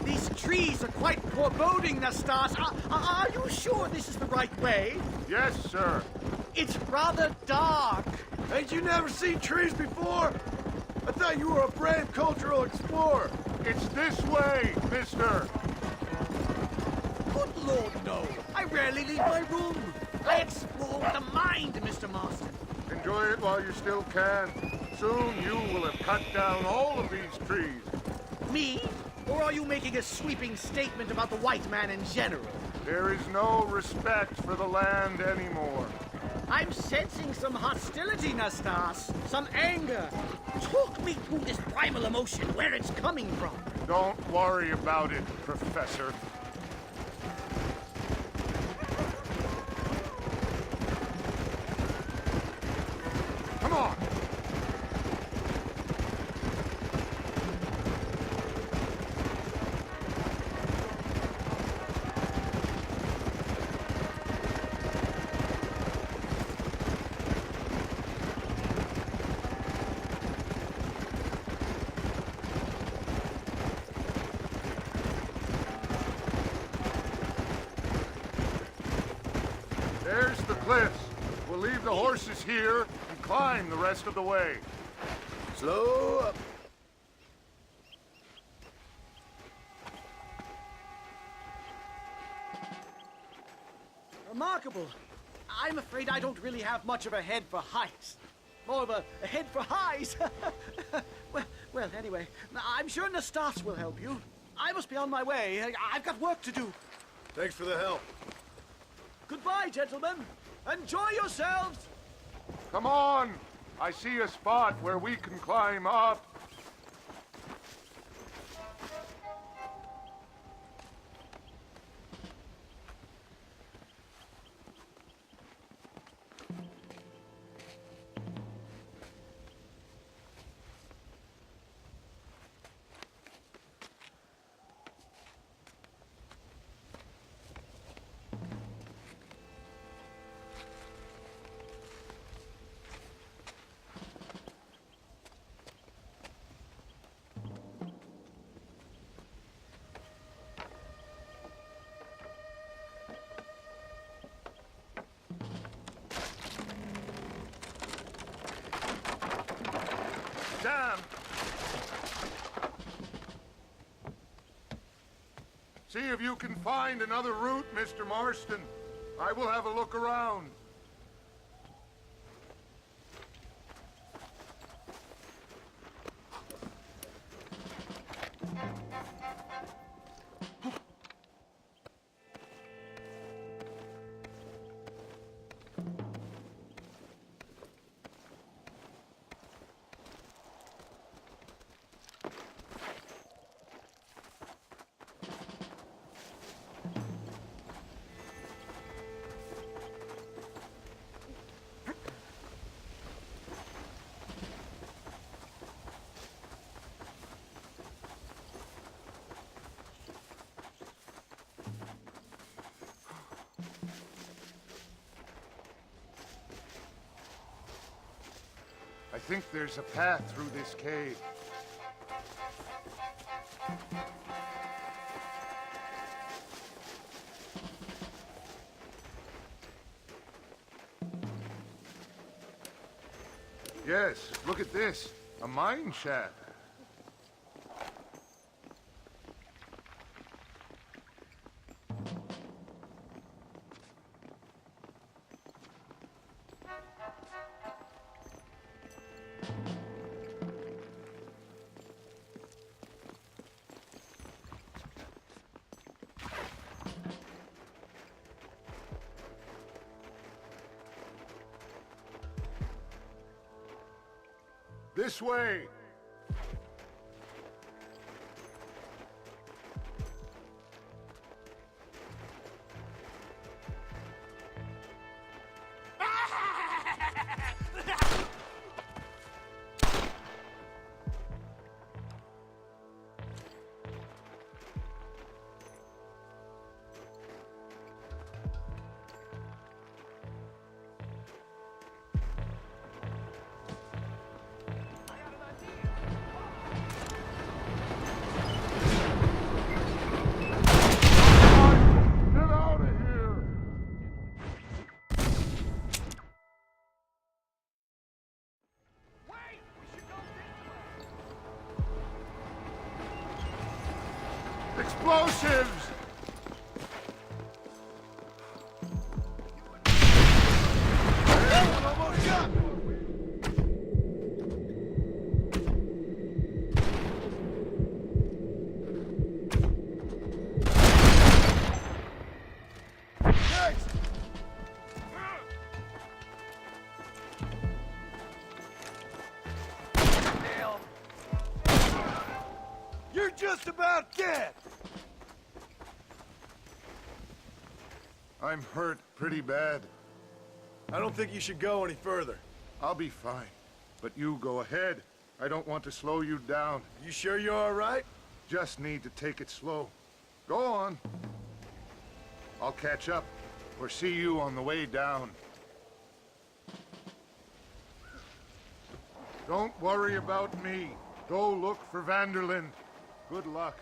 These trees are quite foreboding, Nastas. Are you sure this is the right way? Yes, sir. It's rather dark. Ain't you never seen trees before? I thought you were a brave cultural explorer. It's this way, mister. Good Lord, no. I rarely leave my room. I explore the mind, Mr. Marston. Enjoy it while you still can. Soon you will have cut down all of these trees. Me? Or are you making a sweeping statement about the white man in general? There is no respect for the land anymore. I'm sensing some hostility, Nastas. Some anger. Talk me through this primal emotion, where it's coming from. Don't worry about it, Professor. Come on! There's the cliffs. We'll leave the horses here and climb the rest of the way. Slow up. Remarkable. I'm afraid I don't really have much of a head for heights. More of a head for highs. well, anyway, I'm sure Nastas will help you. I must be on my way. I've got work to do. Thanks for the help. Goodbye, gentlemen. Enjoy yourselves. Come on! I see a spot where we can climb up. See if you can find another route, Mr. Marston. I will have a look around. I think there's a path through this cave. Yes, look at this. A mine shaft. This way! Explosives! Almost got me. Next! You're just about dead! I'm hurt pretty bad. I don't think you should go any further. I'll be fine. But you go ahead. I don't want to slow you down. You sure you're all right? Just need to take it slow. Go on. I'll catch up, or see you on the way down. Don't worry about me. Go look for Vanderlyn. Good luck.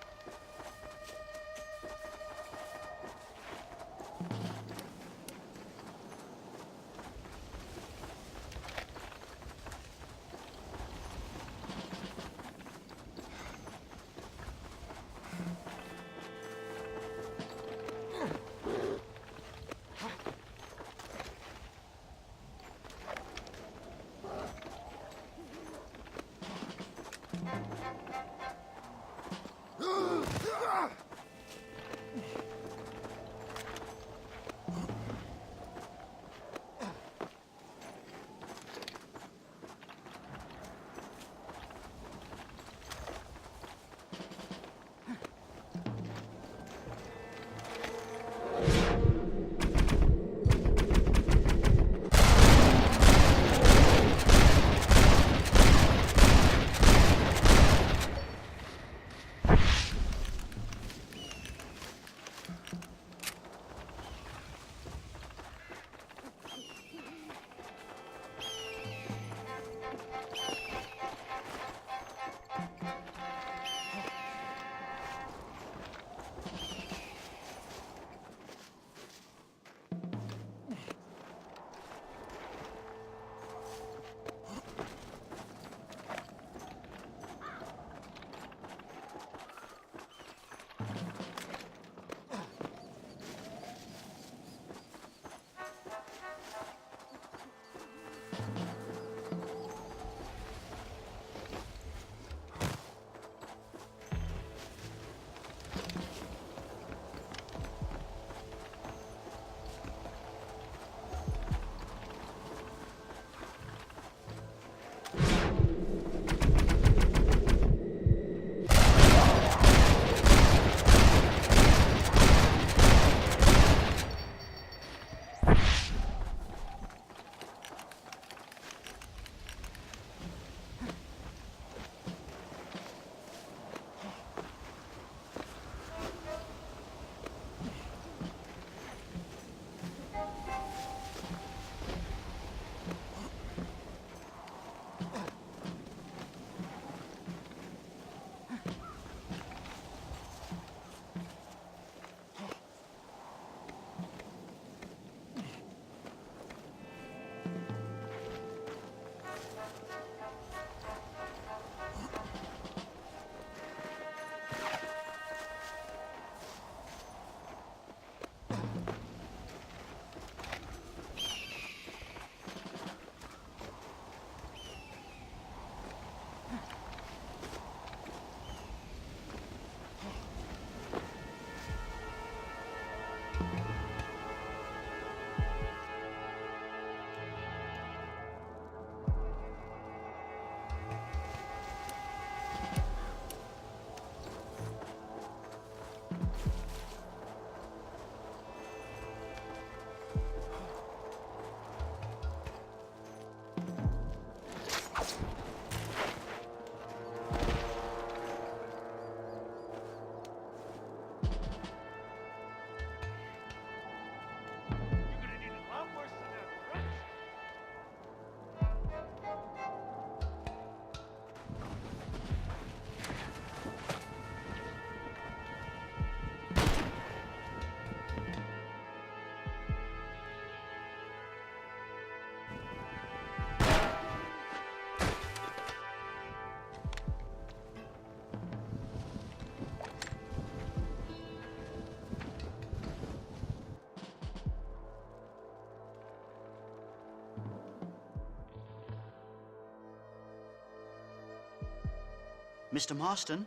Mr. Marston?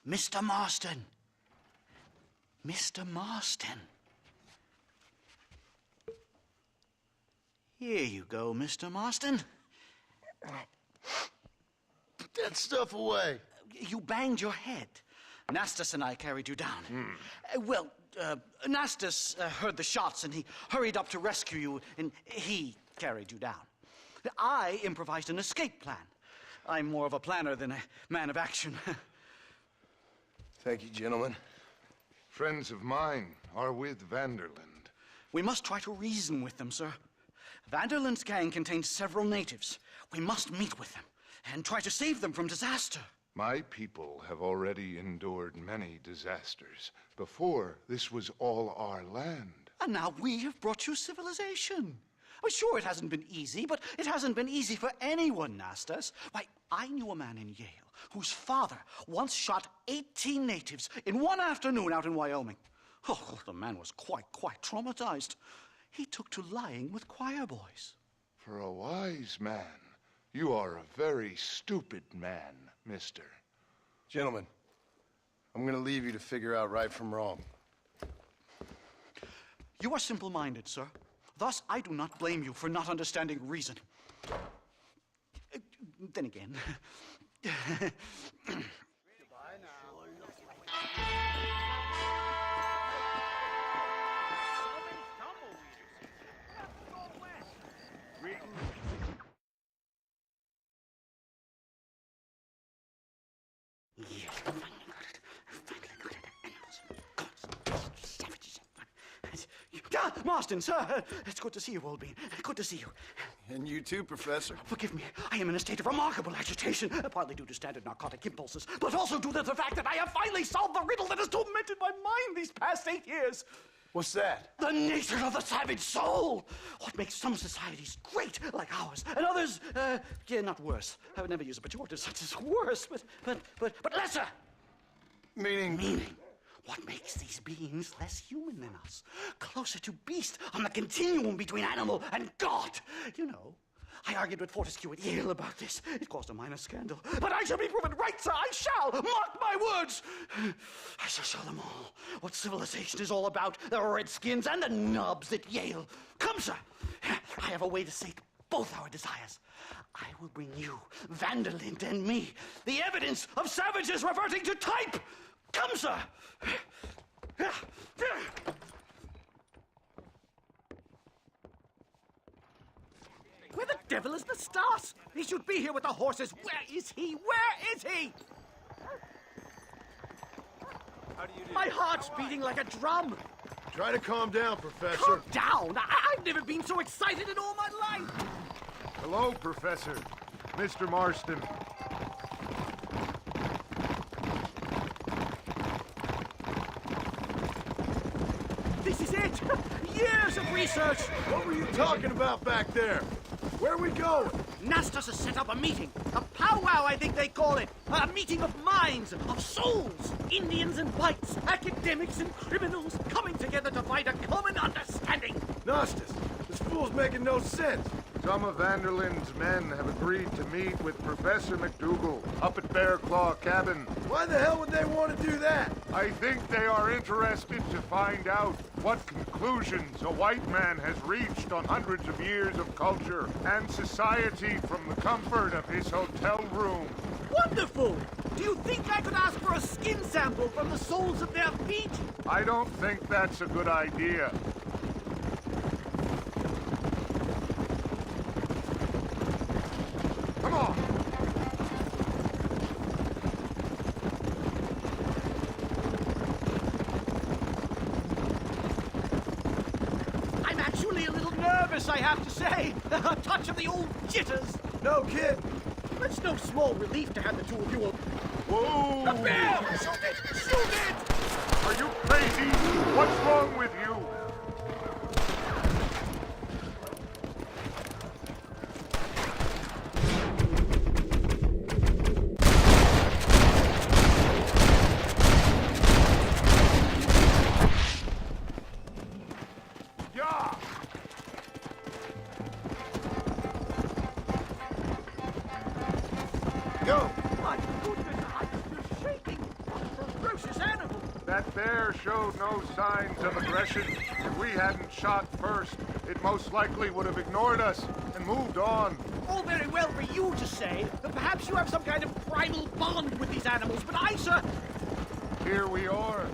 Mr. Marston! Mr. Marston! Here you go, Mr. Marston. Put that stuff away. You banged your head. Nastas and I carried you down. Nastas heard the shots and he hurried up to rescue you and he carried you down. I improvised an escape plan. I'm more of a planner than a man of action. Thank you, gentlemen. Friends of mine are with Vanderland. We must try to reason with them, sir. Vanderland's gang contains several natives. We must meet with them and try to save them from disaster. My people have already endured many disasters. Before, this was all our land. And now we have brought you civilization. Well, sure, it hasn't been easy, but it hasn't been easy for anyone, Nastas. Why, I knew a man in Yale whose father once shot 18 natives in one afternoon out in Wyoming. Oh, the man was quite traumatized. He took to lying with choir boys. For a wise man, you are a very stupid man, mister. Gentlemen, I'm gonna leave you to figure out right from wrong. You are simple-minded, sir. Thus, I do not blame you for not understanding reason. Then again... Marston, sir! It's good to see you, old bean. Good to see you. And you too, Professor. Forgive me. I am in a state of remarkable agitation, partly due to standard narcotic impulses, but also due to the fact that I have finally solved the riddle that has tormented my mind these past 8 years. What's that? The nature of the savage soul. What makes some societies great, like ours, and others, not worse. I would never use a pejorative such as worse, but lesser. Meaning? Meaning. What makes these beings less human than us, closer to beast on the continuum between animal and God. You know, I argued with Fortescue at Yale about this. It caused a minor scandal. But I shall be proven right, sir. I shall. Mark my words. I shall show them all what civilization is all about. The redskins and the nubs at Yale. Come, sir. I have a way to sate both our desires. I will bring you, Vanderlyn, and me, the evidence of savages reverting to type. Come, sir. Where the devil is Nastas? He should be here with the horses. Where is he? Where is he? My heart's beating like a drum. Try to calm down, Professor. Calm down? I've never been so excited in all my life. Hello, Professor. Mr. Marston. This is it. Years of research. What were you talking about back there? Where are we going? Nastas has set up a meeting. A powwow, I think they call it. A meeting of minds, of souls. Indians and whites, academics and criminals coming together to find a common understanding. Nastas, this fool's making no sense. Some of Vanderlyn's men have agreed to meet with Professor McDougal up at Bear Claw Cabin. Why the hell would they want to do that? I think they are interested to find out what conclusions a white man has reached on hundreds of years of culture and society from the comfort of his hotel room. Wonderful! Do you think I could ask for a skin sample from the soles of their feet? I don't think that's a good idea. Come on! I'm actually a little nervous, I have to say. A touch of the old jitters. No kid. It's no small relief to have the two of you. Whoa! A bear! Shoot it! Shoot it! Are you crazy? What's wrong with you? Go! My goodness, I'm just shaking. A ferocious animal. That bear showed no signs of aggression. If we hadn't shot first, it most likely would have ignored us and moved on. All very well for you to say. Perhaps you have some kind of primal bond with these animals, but I, sir... Here we are.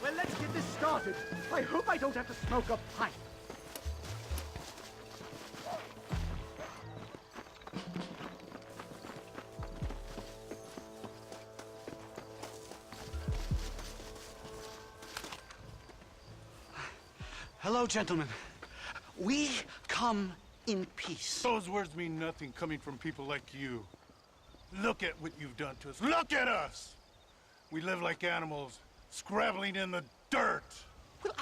Well, let's get this started. I hope I don't have to smoke a pipe. Hello, gentlemen. We come in peace. Those words mean nothing coming from people like you. Look at what you've done to us. Look at us! We live like animals, scrabbling in the dirt. Well,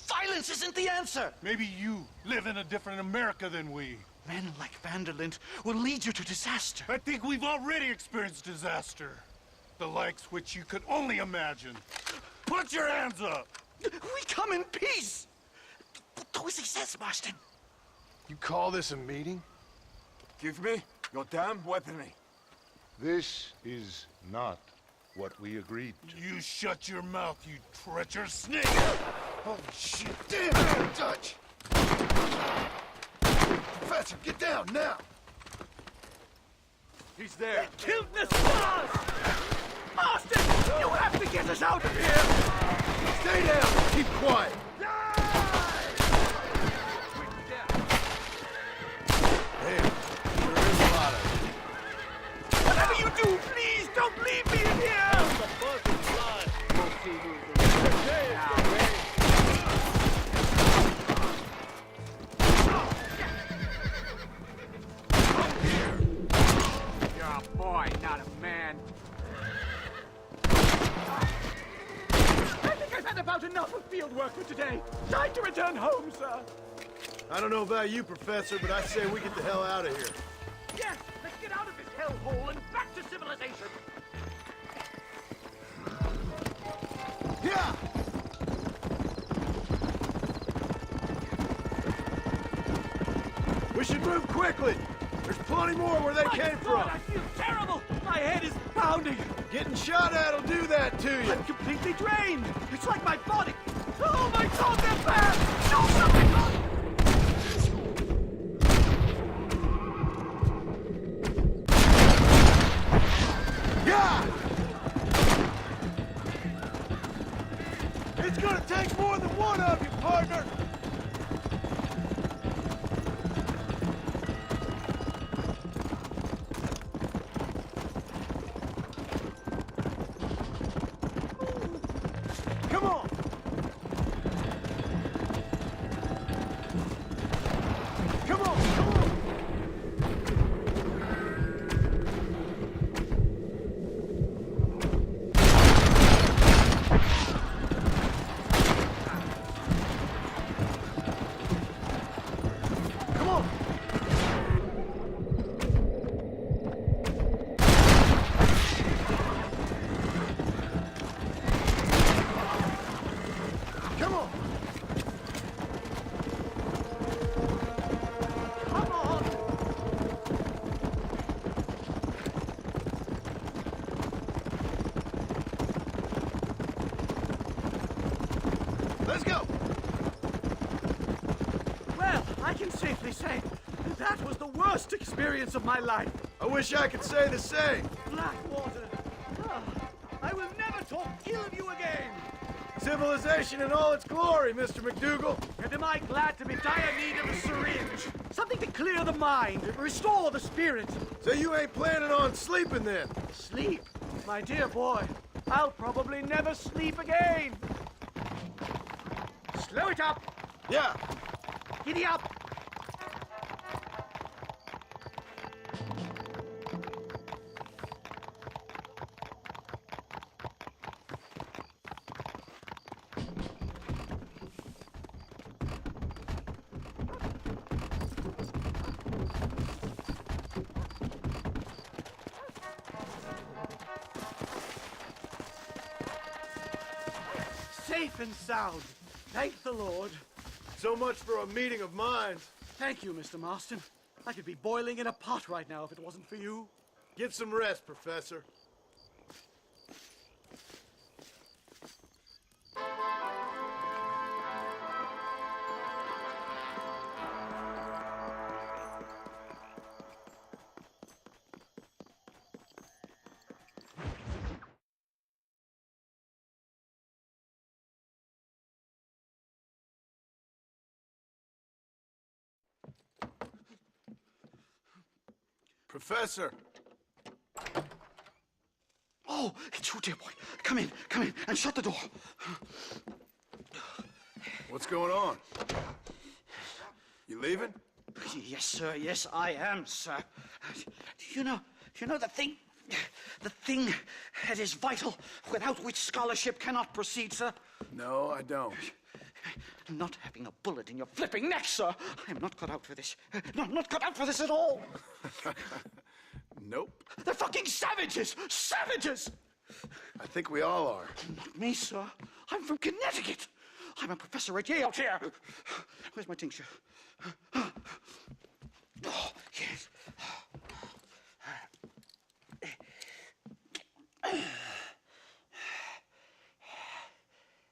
violence isn't the answer. Maybe you live in a different America than we. Men like Vanderlyn will lead you to disaster. I think we've already experienced disaster. The likes which you could only imagine. Put your hands up! We come in peace! Do as he says, Marston. You call this a meeting? Give me your damn weaponry. This is not what we agreed to. You shut your mouth, you treacherous snake! Holy shit! Damn, Dutch! Professor, get down now! He's there. They killed Nastas! Marston, you have to get us out of here! Stay down! Keep quiet! Damn, there is a lot of it. Whatever you do, please don't leave me in here! We'll see who's the You're a boy, not a man. I think I've had about enough of field work for today. Time to return home, sir. I don't know about you, Professor, but I say we get the hell out of here. Yes, let's get hellhole and back to civilization! Yeah! We should move quickly! There's plenty more where they came from! I feel terrible! My head is pounding! Getting shot at'll do that to you! I'm completely drained! It's like my body... Oh my God, they're bad! Do something! Yeah! It's gonna take more than one of you, partner! Come on! Come on, come on! Come on! Come on! Come on! Let's go! Well, I can safely say that was the worst experience of my life. I wish I could say the same. Blackwater. Ah, I will never talk ill of you again. Civilization in all its glory, Mr. McDougal. And am I glad to be dire need of a syringe? Something to clear the mind, restore the spirit. So you ain't planning on sleeping then? Sleep? My dear boy, I'll probably never sleep again. Slow it up. Yeah. Giddy up. Safe and sound. Thank the Lord. So much for a meeting of minds. Thank you, Mr. Marston. I could be boiling in a pot right now if it wasn't for you. Get some rest, Professor. Professor! Oh, it's you, dear boy. Come in, and shut the door. What's going on? You leaving? Yes, sir. Yes, I am, sir. You know the thing that is vital, without which scholarship cannot proceed, sir? No, I don't. Not having a bullet in your flipping neck, sir. I am not cut out for this. No, I'm not cut out for this at all. Nope. They're fucking savages! Savages! I think we all are. Not me, sir. I'm from Connecticut. I'm a professor at Yale here. Where's my tincture? Oh, yes.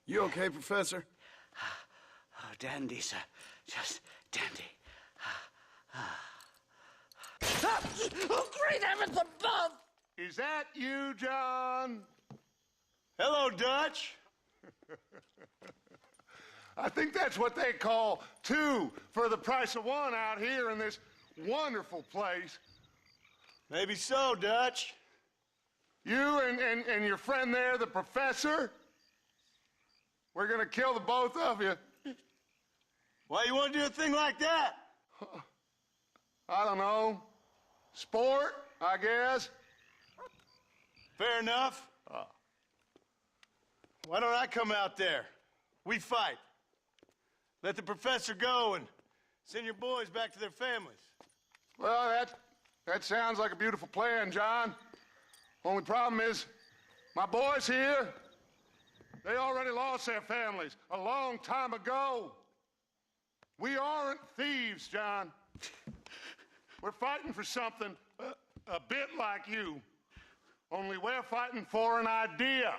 You okay, Professor? Oh, dandy, sir. Just dandy. Oh, great heavens above! Is that you, John? Hello, Dutch. I think that's what they call two for the price of one out here in this wonderful place. Maybe so, Dutch. You and your friend there, the professor, we're gonna kill the both of you. Why you want to do a thing like that? I don't know. Sport, I guess. Fair enough. Why don't I come out there? We fight. Let the professor go and send your boys back to their families. Well, That sounds like a beautiful plan, John. Only problem is, my boys here, they already lost their families a long time ago. We aren't thieves, John. We're fighting for something a bit like you. Only we're fighting for an idea,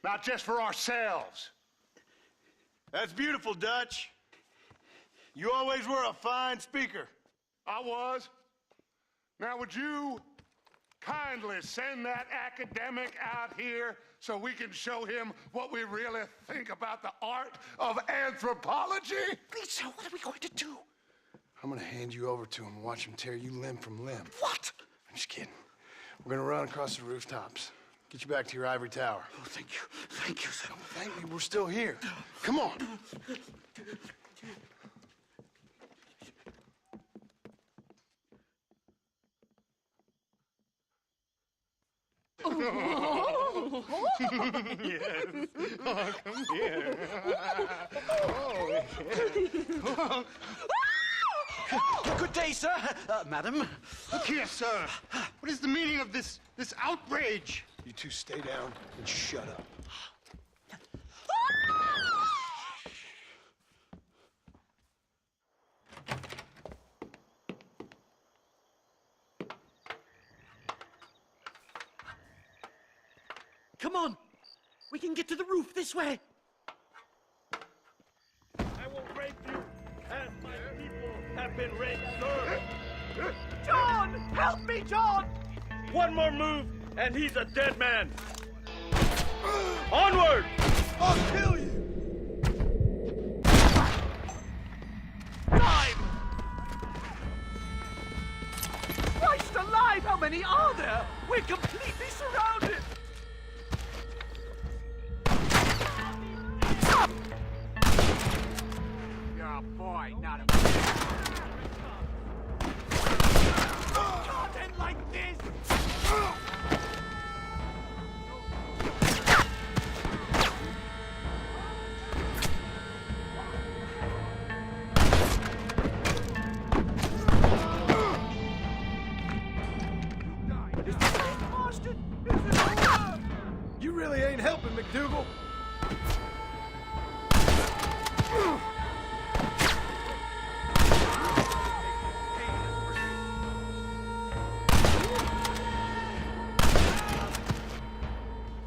not just for ourselves. That's beautiful, Dutch. You always were a fine speaker. I was. Now, would you kindly send that academic out here so we can show him what we really think about the art of anthropology? Lisa, what are we going to do? I'm gonna hand you over to him and watch him tear you limb from limb. What? I'm just kidding. We're gonna run across the rooftops. Get you back to your ivory tower. Oh, thank you. Thank you, sir. Don't thank me, we're still here. Come on. Yes. Oh, come here. Good day, sir. Madam. Look here, sir. What is the meaning of this outrage? You two stay down and shut up. Come on! We can get to the roof this way! I will rape you as my people have been raped, sir! John! Help me, John! One more move, and he's a dead man! Onward! I'll kill you! Time! Christ alive, how many are there? We're completely surrounded! You're a boy, not a man. Can't end like this! You really ain't helping, McDougal.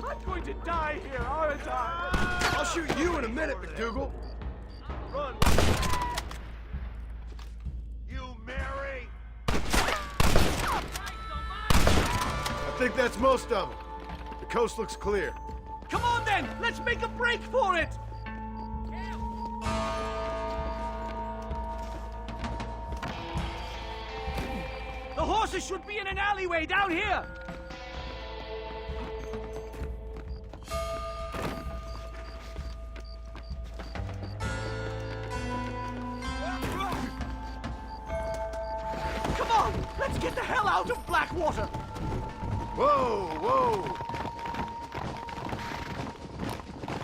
I'm going to die here, aren't I? I'll shoot you in a minute, McDougal. Run! You Mary! I think that's most of them. The coast looks clear. Come on then! Let's make a break for it! The horses should be in an alleyway down here! Come on! Let's get the hell out of Blackwater! Whoa, whoa!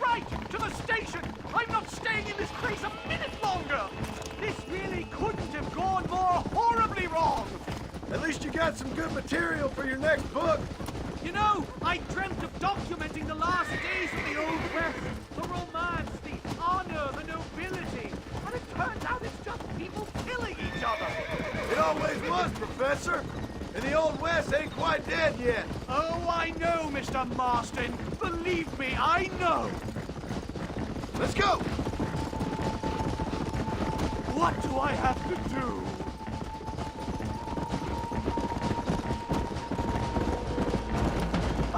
Right! To the station! I'm not staying in this place a minute longer! This really couldn't have gone more horribly wrong! At least you got some good material for your next book. You know, I dreamt of documenting the last days of the Old West. The romance, the honor, the nobility. And it turns out it's just people killing each other. It always was, Professor. And the Old West ain't quite dead yet. Oh, I know, Mr. Marston. Believe me, I know. Let's go! What do I have to do?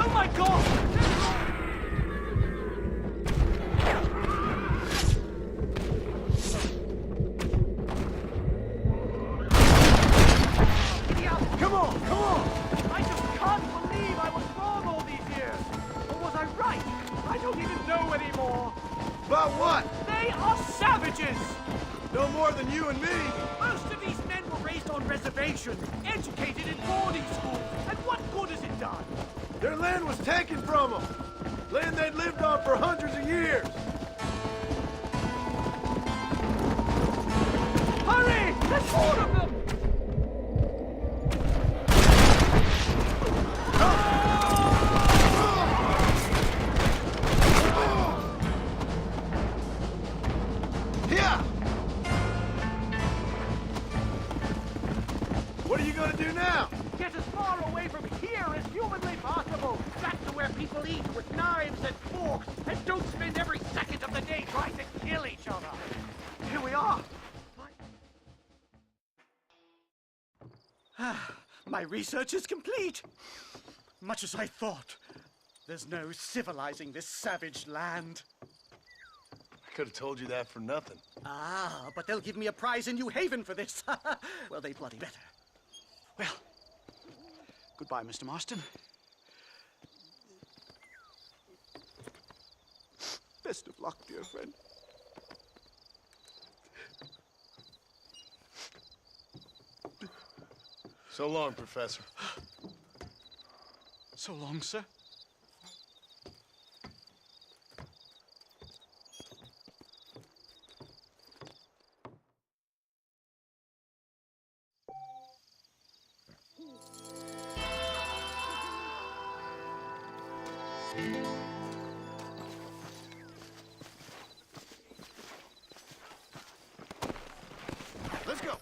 Oh my God! Come on, come on! I just can't believe I was wrong all these years. Or was I right? I don't even know anymore. About what? They are savages! No more than you and me. Most of these men were raised on reservations, educated in boarding schools, and what good has it done? Their land was taken from them. Land they'd lived on for hundreds of years. Hurry! There's more of them! My research is complete. Much as I thought. There's no civilizing this savage land. I could have told you that for nothing. Ah, but they'll give me a prize in New Haven for this. Well, they bloody better. Well, goodbye, Mr. Marston. Best of luck, dear friend. So long, Professor. So long, sir. Let's go.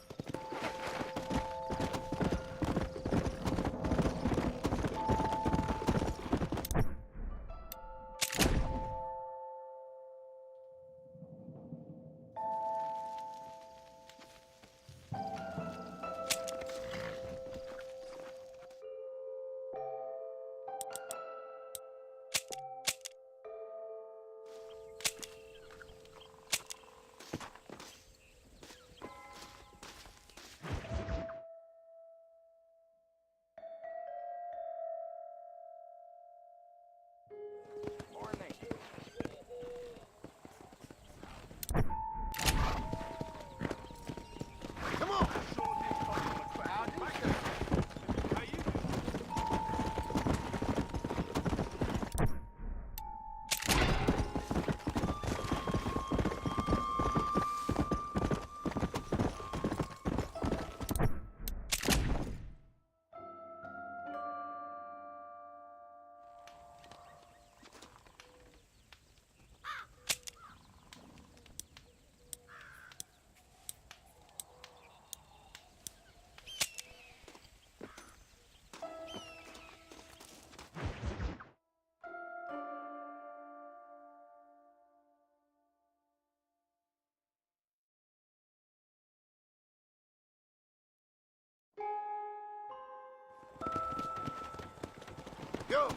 Go!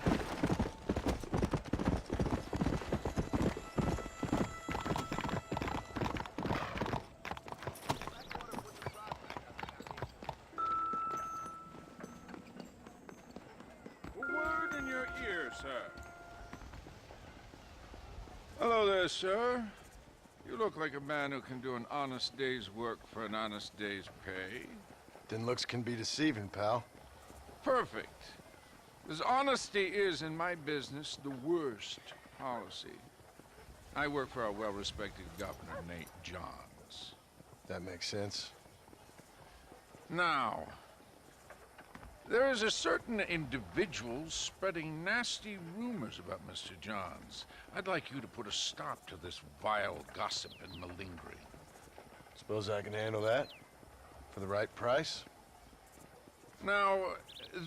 A word in your ear, sir. Hello there, sir. You look like a man who can do an honest day's work for an honest day's pay. Then looks can be deceiving, pal. Perfect. As honesty is in my business the worst policy. I work for our well-respected Governor, Nate Johns. That makes sense. Now, there is a certain individual spreading nasty rumors about Mr. Johns. I'd like you to put a stop to this vile gossip and malingering. Suppose I can handle that? For the right price? Now,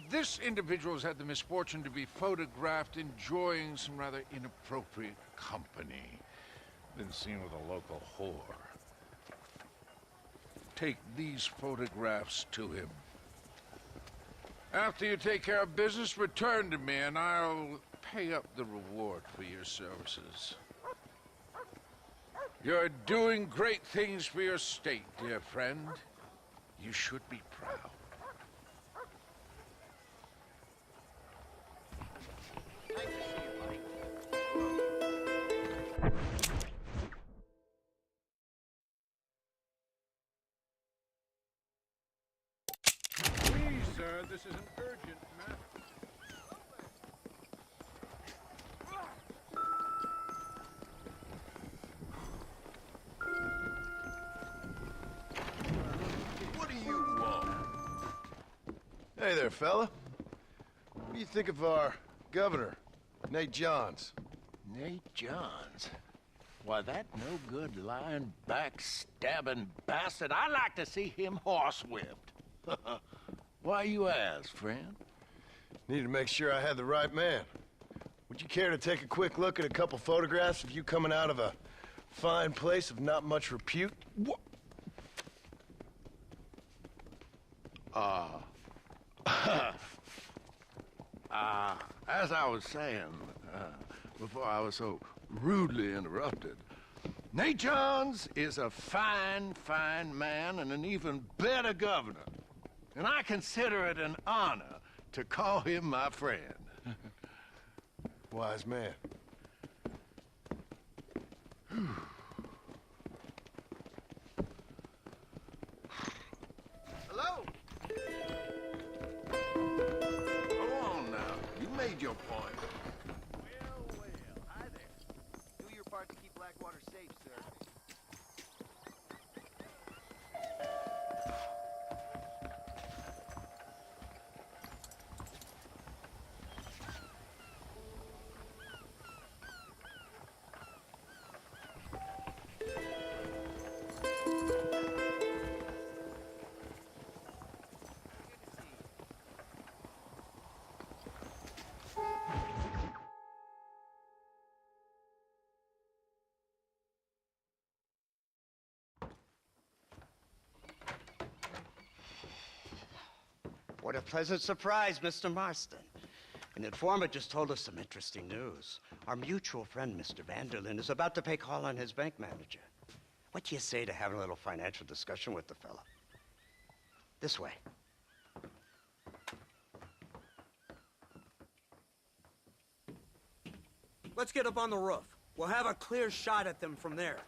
this individual has had the misfortune to be photographed enjoying some rather inappropriate company. Been seen with a local whore. Take these photographs to him. After you take care of business, return to me and I'll pay up the reward for your services. You're doing great things for your state, dear friend. You should be proud. Please, sir, this is an urgent matter. What do you want? Hey there, fella. What do you think of our governor, Nate Johns? Nate Johns? Why, that no-good, lying, backstabbing bastard. I'd like to see him horsewhipped. Why you ask, friend? Needed to make sure I had the right man. Would you care to take a quick look at a couple photographs of you coming out of a fine place of not much repute? What? As I was saying, before I was so rudely interrupted, Nate Johns is a fine, fine man and an even better governor. And I consider it an honor to call him my friend. Wise man. Hello? Go on now. You made your point. Well, hi there. Do your part to keep Blackwater safe, sir. What a pleasant surprise, Mr. Marston. An informant just told us some interesting news. Our mutual friend, Mr. Vanderlyn, is about to pay call on his bank manager. What do you say to having a little financial discussion with the fella? This way. Let's get up on the roof. We'll have a clear shot at them from there.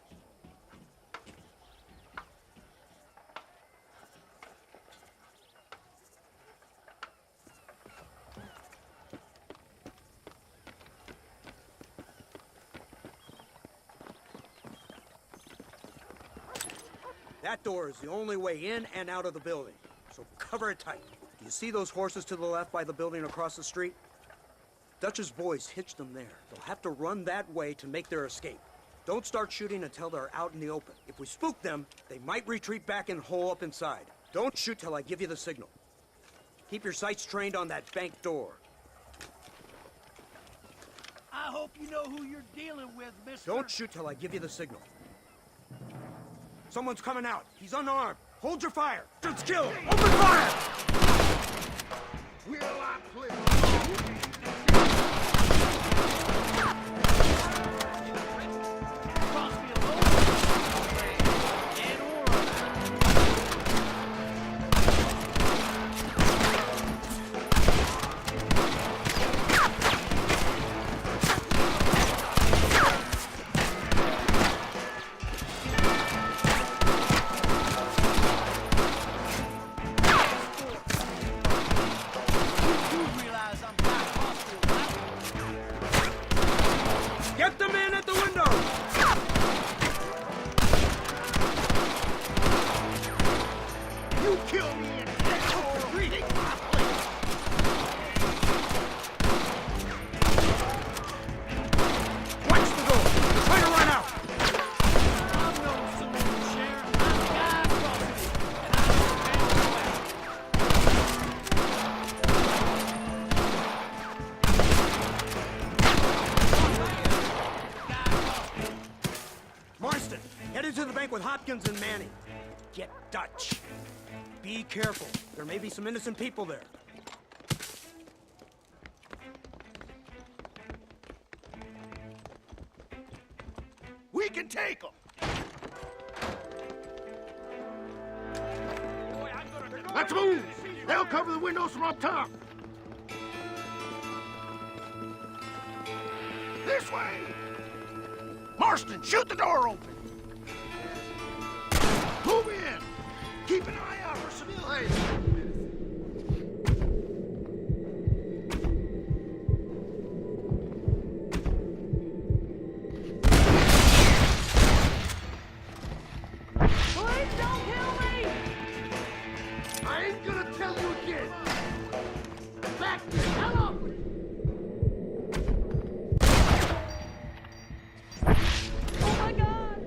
That door is the only way in and out of the building, so cover it tight. Do you see those horses to the left by the building across the street? Dutch's boys hitched them there. They'll have to run that way to make their escape. Don't start shooting until they're out in the open. If we spook them, they might retreat back and hole up inside. Don't shoot till I give you the signal. Keep your sights trained on that bank door. I hope you know who you're dealing with, mister. Don't shoot till I give you the signal. Someone's coming out. He's unarmed. Hold your fire. Just kill him. Open fire! We're locked clear. Get the man at the window! You kill me in retreating my place. Watch the door! They're trying to run out! I'm no saloon sheriff. I'm Guy Crossy, and Marston, head into the bank with Hopkins and Manning. Get Dutch. Be careful. There may be some innocent people there. We can take them. Let's move! They'll cover the windows from up top! This way! Marston, shoot the door open! Move in! Keep an eye out for civilians! Please don't kill me! I ain't gonna tell you again! Back the hell up! Oh my God!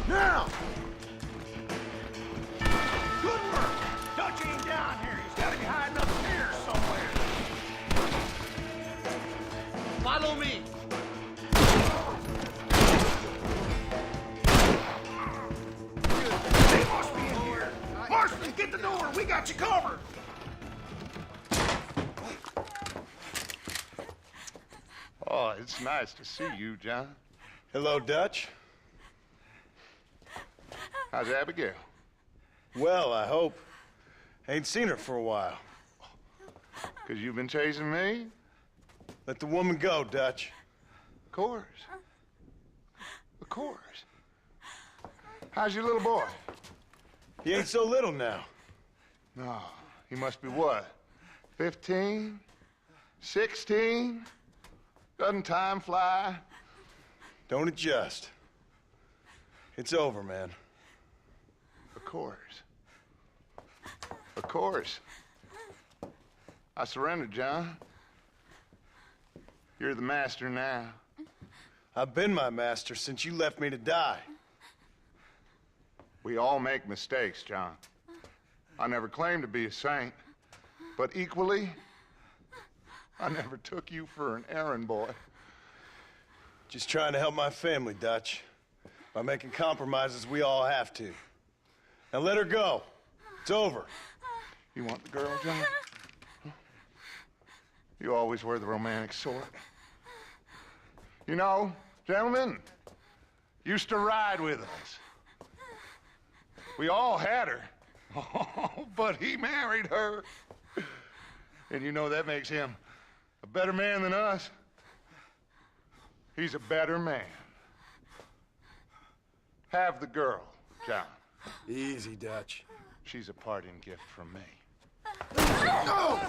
Now! Good work! Dutch ain't down here. He's gotta be hiding upstairs somewhere. Follow me! They must be in here. Marston! at the door. We got you covered. Oh, it's nice to see you, John. Hello, Dutch. How's Abigail? Well, I hope. Ain't seen her for a while. 'Cause you've been chasing me? Let the woman go, Dutch. Of course. Of course. How's your little boy? He ain't so little now. No, he must be what? 15? 16? Doesn't time fly? Don't adjust. It's over, man. Of course. Of course. I surrendered, John. You're the master now. I've been my master since you left me to die. We all make mistakes, John. I never claimed to be a saint, but equally, I never took you for an errand boy. Just trying to help my family, Dutch. By making compromises we all have to. Now let her go. It's over. You want the girl, John? You always were the romantic sort. You know, gentlemen used to ride with us. We all had her. Oh, but he married her. And you know that makes him a better man than us. He's a better man. Have the girl, John. Easy, Dutch. She's a parting gift from me. No!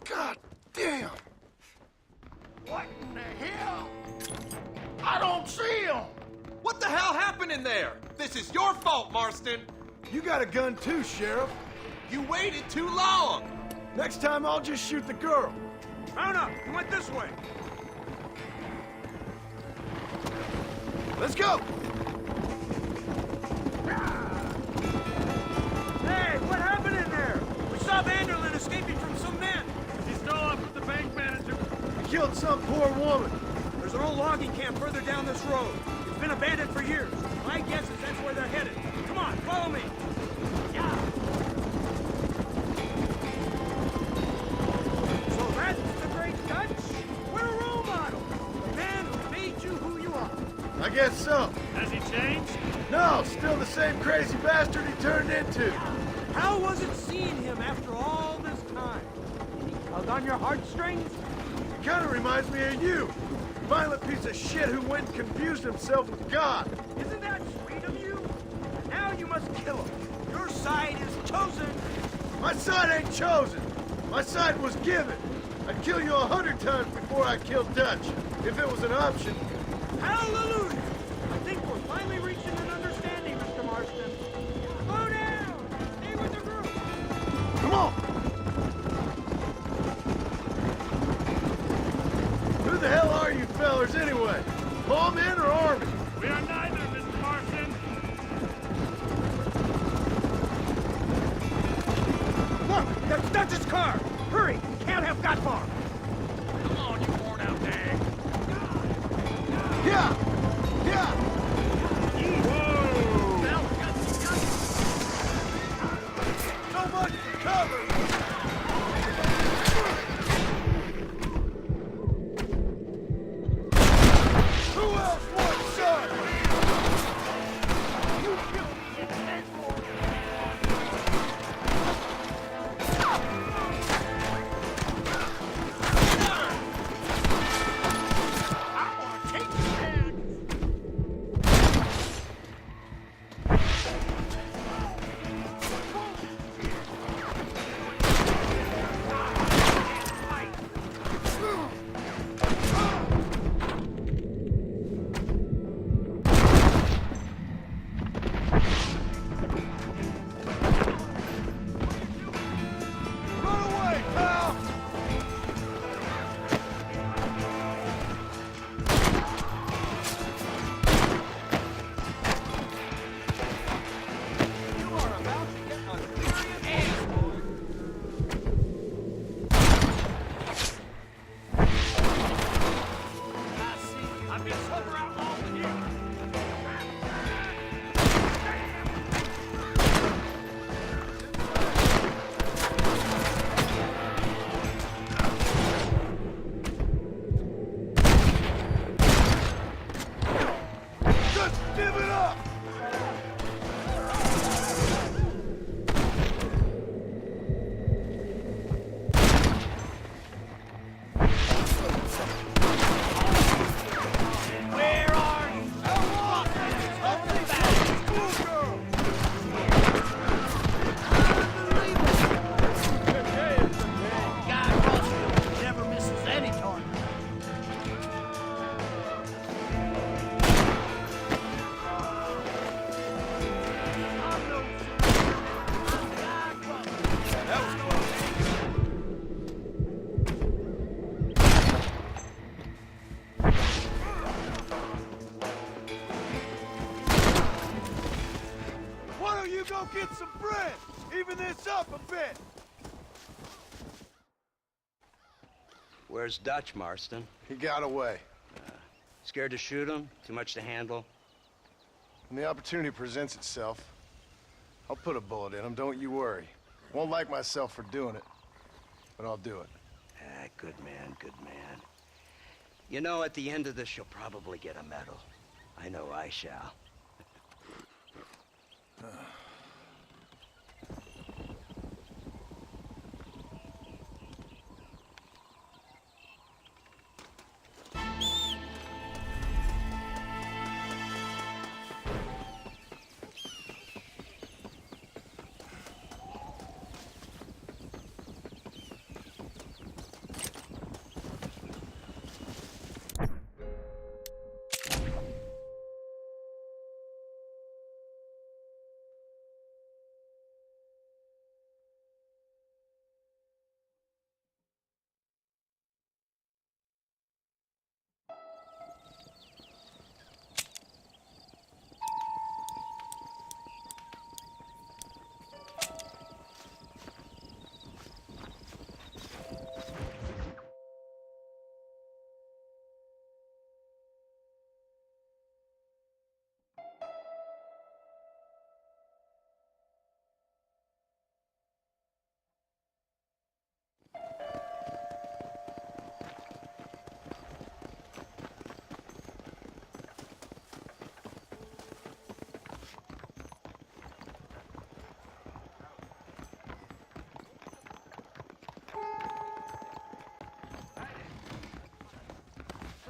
God damn! What in the hell? I don't see him! What the hell happened in there? This is your fault, Marston. You got a gun too, Sheriff. You waited too long. Next time I'll just shoot the girl. Mount up! You went this way! Let's go! Hey, what happened in there? We saw Vanderlyn escaping from some men. He's still off with the bank manager. He killed some poor woman. There's an old logging camp further down this road. It's been abandoned for years. My guess is that's where they're headed. Come on, follow me. Yeah. So that's the great Dutch? We're a role model. The man who made you who you are. I guess so. Has he changed? No, still the same crazy bastard he turned into. How was it seeing him after all this time? Did he tug on your heartstrings? He kind of reminds me of you. Violent piece of shit who went and confused himself with God. Isn't that sweet of you? Now you must kill him. Your side is chosen. My side ain't chosen. My side was given. I'd kill you 100 times before I killed Dutch, if it was an option. Hallelujah! I think we're finally reaching an understanding, Mr. Marston. Slow down! Stay with the group! Come on! Who the hell are you fellers anyway? Lawmen or army? We are neither, Mr. Marston. Look! That's Dutch's car! Hurry! We can't have got far! Come on, you worn out nag. Yeah! Yeah! Whoa! Now we got So much cover! Who else wants some? You killed me in the head for it. I want to take you back. Go get some bread! Even this up a bit! Where's Dutch, Marston? He got away. Scared to shoot him? Too much to handle? When the opportunity presents itself, I'll put a bullet in him, don't you worry. Won't like myself for doing it, but I'll do it. Ah, good man, good man. You know, at the end of this, you'll probably get a medal. I know I shall.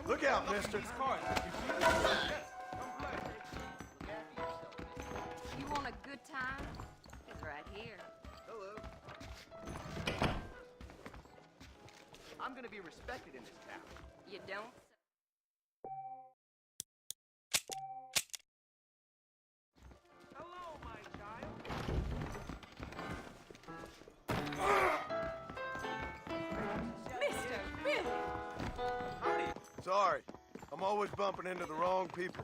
Look out, mister. You want a good time? It's right here. Hello. I'm gonna be respected in this town. You don't? Hello, my child. Mr. Billy! Sorry, I'm always bumping into the wrong people.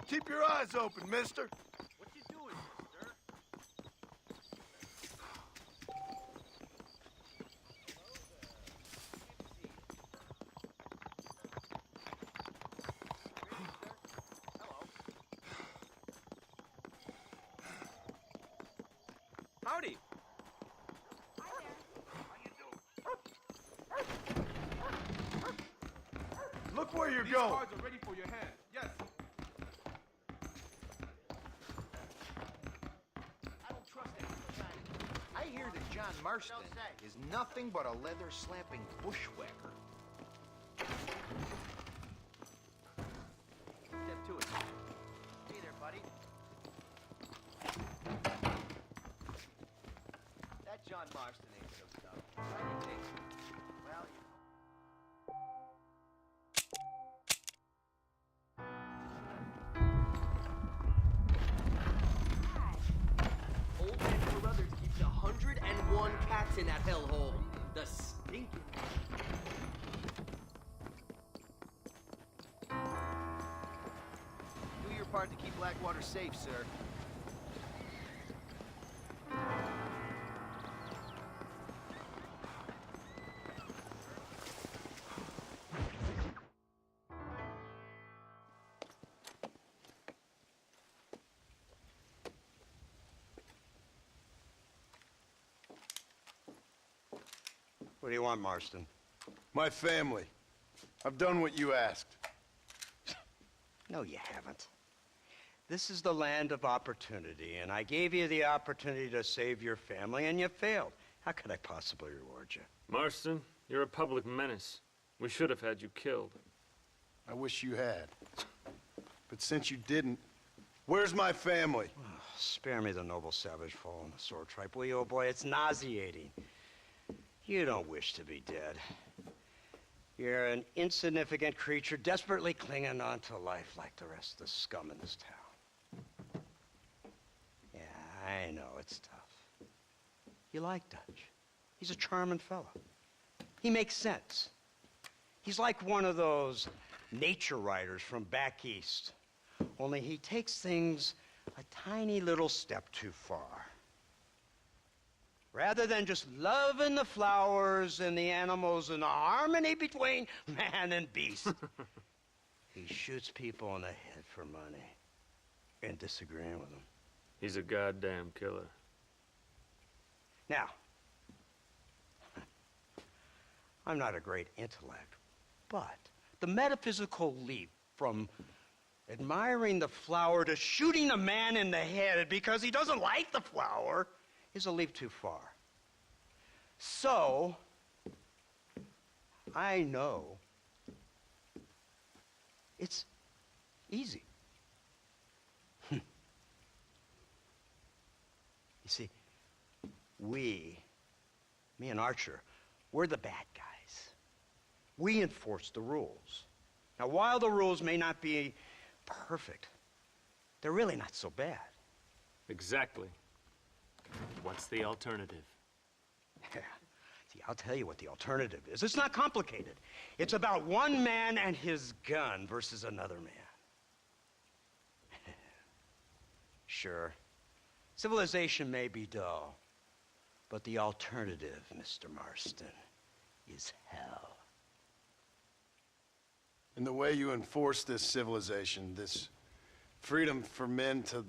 Keep your eyes open, mister. What you doing, sir? Howdy. Look where you're These going. cards are ready for your hand. Yes. I don't trust that. I hear that John Marston is nothing but a leather-slapping bushwhacker. Step to it. Hey there, buddy. That John Marston ain't so tough. Right, you think? Well, you know. Old Man Carruthers keeps 101 cats in that hellhole. The stinking. Do your part to keep Blackwater safe, sir. What do you want, Marston? My family. I've done what you asked. No, you haven't. This is the land of opportunity, and I gave you the opportunity to save your family, and you failed. How could I possibly reward you? Marston, you're a public menace. We should have had you killed. I wish you had. But since you didn't, where's my family? Spare me the noble savage fall on the sword tripe, will you, old boy? It's nauseating. You don't wish to be dead. You're an insignificant creature desperately clinging on to life like the rest of the scum in this town. Yeah, I know it's tough. You like Dutch. He's a charming fella. He makes sense. He's like one of those nature writers from back east. Only he takes things a tiny little step too far. Rather than just loving the flowers and the animals and the harmony between man and beast, he shoots people in the head for money and disagreeing with them. He's a goddamn killer. Now, I'm not a great intellect, but the metaphysical leap from admiring the flower to shooting a man in the head because he doesn't like the flower is a leap too far. So, I know it's easy. You see, me and Archer, we're the bad guys. We enforce the rules. Now, while the rules may not be perfect, they're really not so bad. Exactly. What's the alternative? See, I'll tell you what the alternative is. It's not complicated. It's about one man and his gun versus another man. Sure, civilization may be dull, but the alternative, Mr. Marston, is hell. And the way you enforce this civilization, this freedom for men to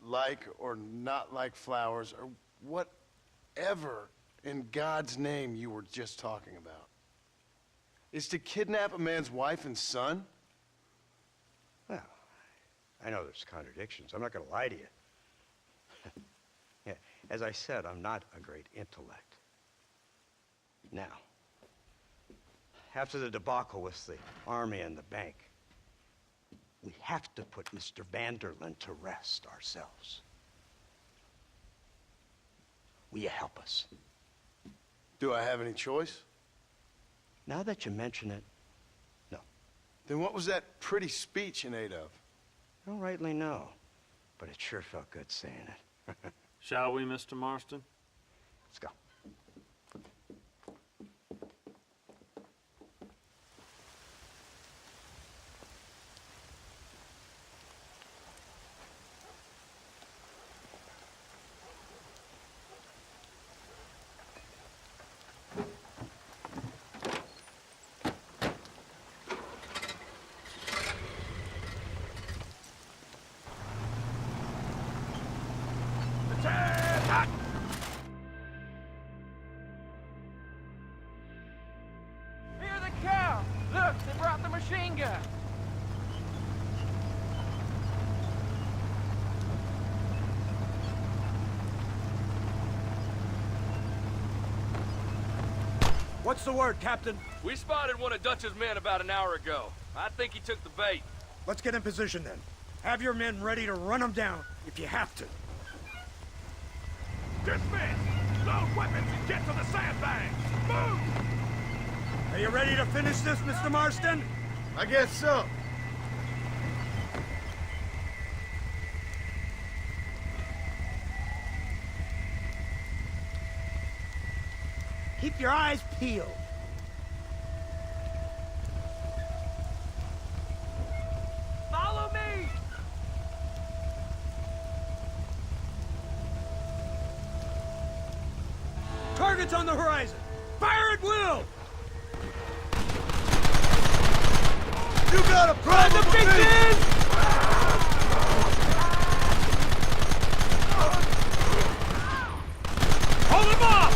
like or not like flowers, or whatever in God's name you were just talking about, is to kidnap a man's wife and son? Well, I know there's contradictions. I'm not going to lie to you. Yeah, as I said, I'm not a great intellect. Now, after the debacle with the army and the bank, we have to put Mr. Van der Linde to rest ourselves. Will you help us? Do I have any choice? Now that you mention it, no. Then what was that pretty speech in aid of? I don't rightly know, but it sure felt good saying it. Shall we, Mr. Marston? Let's go. Hear the cow! Look, they brought the machine gun! What's the word, Captain? We spotted one of Dutch's men about an hour ago. I think he took the bait. Let's get in position then. Have your men ready to run them down if you have to. Dismiss! Load weapons and get to the sandbags! Move! Are you ready to finish this, Mr. Marston? I guess so. Keep your eyes peeled. Follow me! Targets on the horizon! Fire at will! You got a problem with me? Hold him off!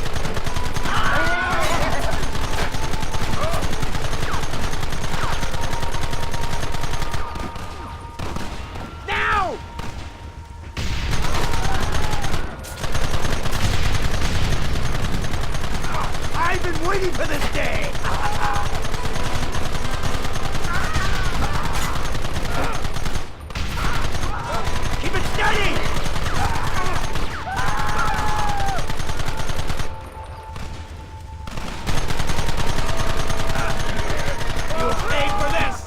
Now! I've been waiting for this day! Keep it steady! You'll pay for this!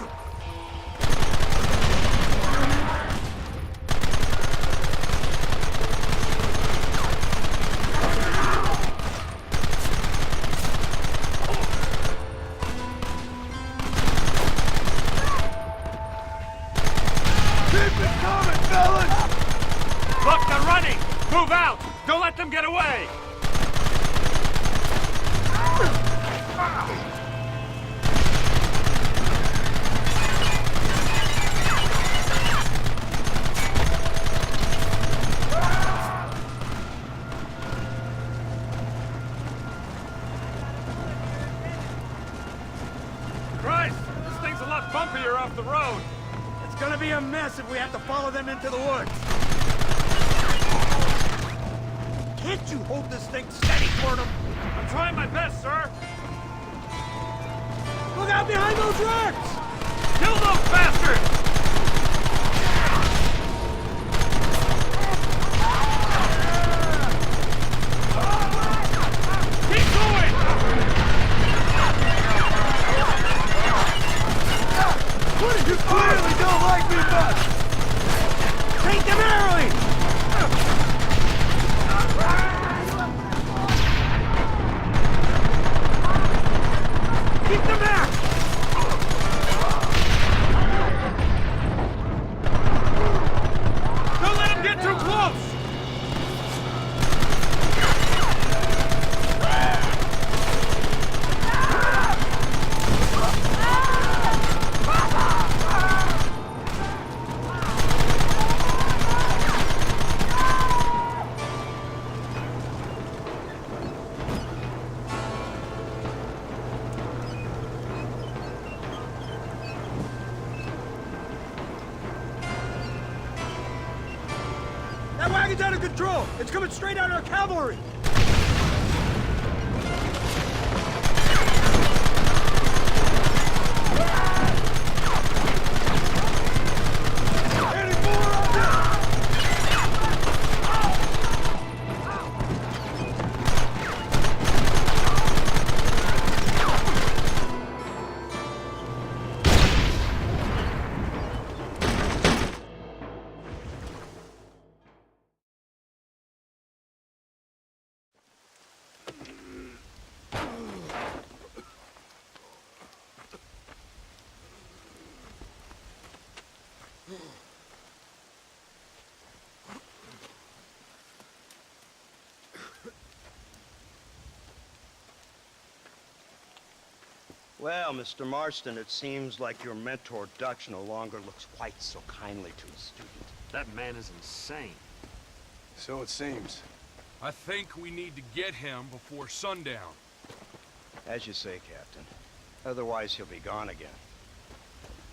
Move out! Don't let them get away! Christ! This thing's a lot bumpier off the road! It's gonna be a mess if we have to follow them into the woods. Can't you hold this thing steady for them? I'm trying my best, sir! Look out behind those rocks! Kill those bastards! Keep going! What if you clearly don't like me much? Take them early! Keep them back! Don't let them get too close! That wagon's out of control! It's coming straight at our cavalry! Well, Mr. Marston, it seems like your mentor Dutch no longer looks quite so kindly to his student. That man is insane. So it seems. I think we need to get him before sundown. As you say, Captain. Otherwise, he'll be gone again.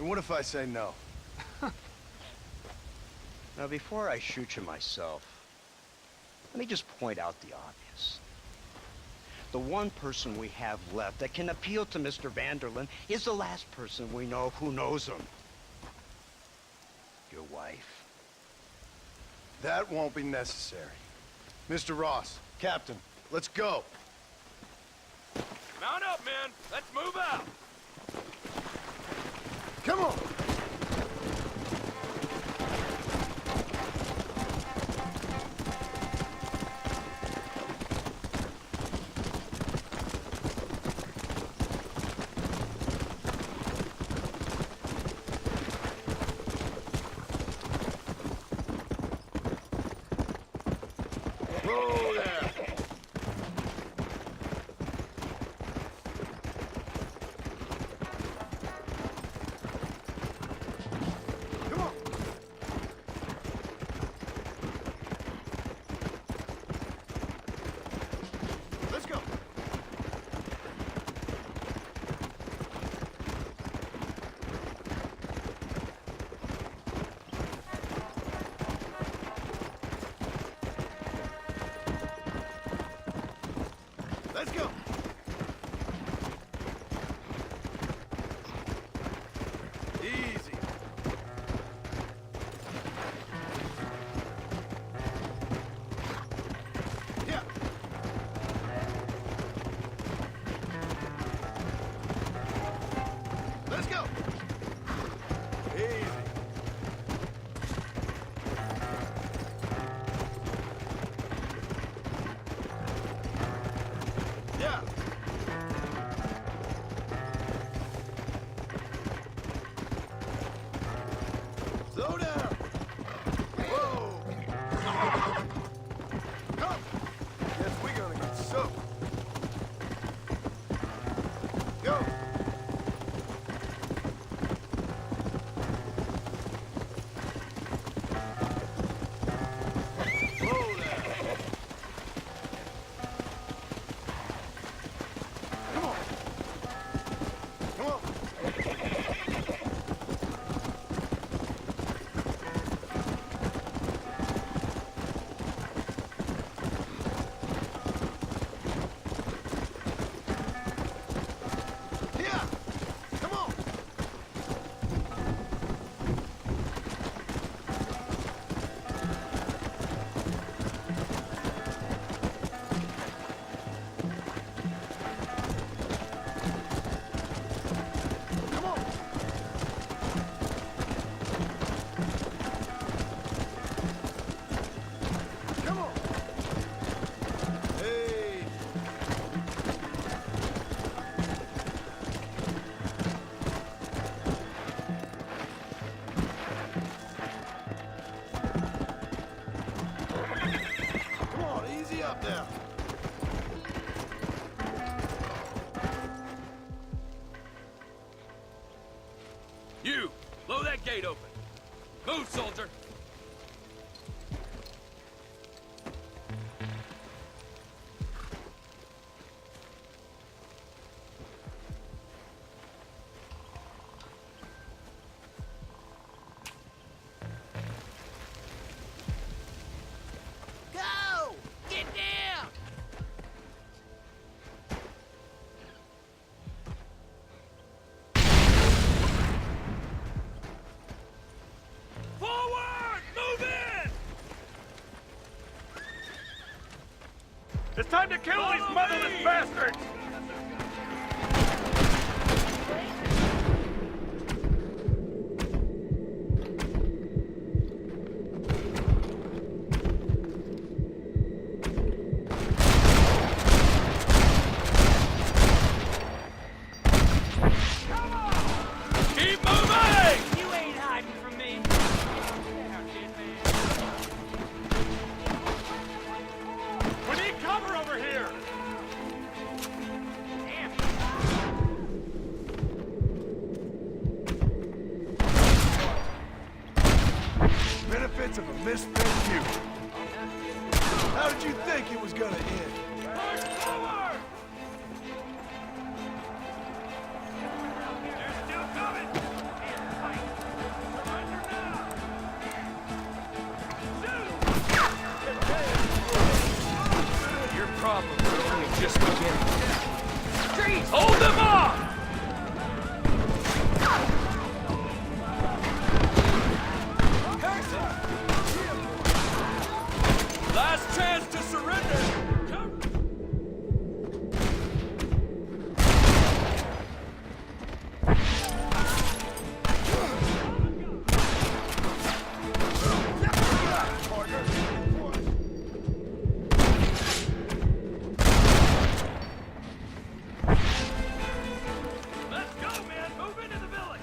And what if I say no? Now, before I shoot you myself, let me just point out the obvious. The one person we have left that can appeal to Mr. Vanderlyn is the last person we know who knows him. Your wife. That won't be necessary. Mr. Ross, Captain, let's go. Mount up, men. Let's move out. Come on. Whoa there! Come on. Let's go. Let's go. Easy. Yeah. Let's go. Easy. Yeah. It's time to kill these motherless bastards! Keep moving! You ain't hiding from me. We need cover over here! Benefits of a misfit feud. How did you think it was gonna end? Push forward! They're still coming! Your problems are only just beginning. Trees! Hold them off! Last chance to surrender! Let's go, man! Move into the village!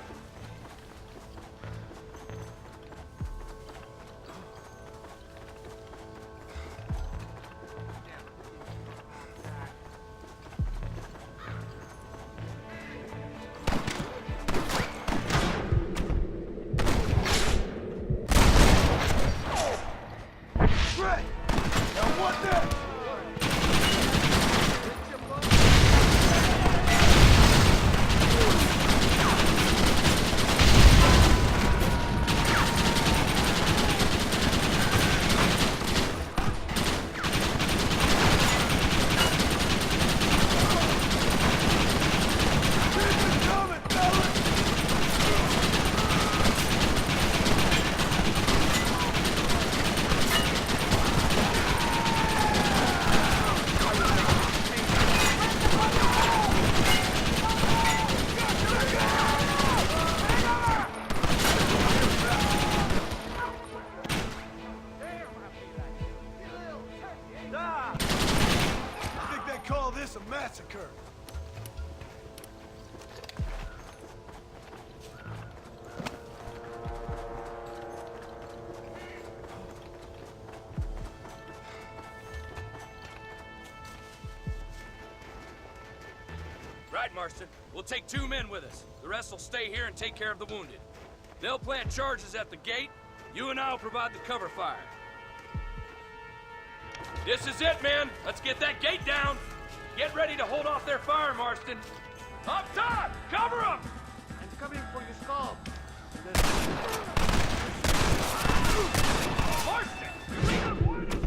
Great! Now what next? I think they call this a massacre. Right, Marston. We'll take 2 men with us. The rest will stay here and take care of the wounded. They'll plant charges at the gate. You and I'll provide the cover fire. This is it, men. Let's get that gate down. Get ready to hold off their fire, Marston. Up top! Cover them! I'm coming for your skull. Marston! You leave them wounded!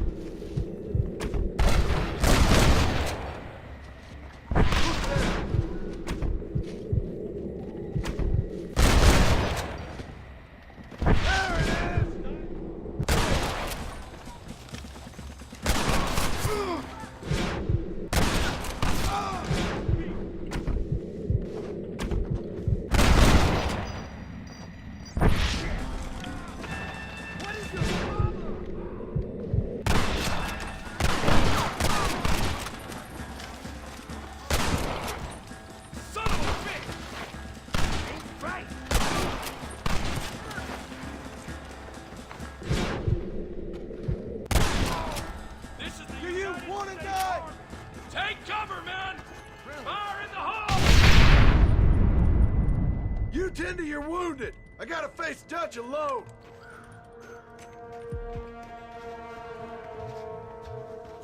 Take cover, men! Fire in the hole! You tend to your wounded. I gotta face Dutch alone.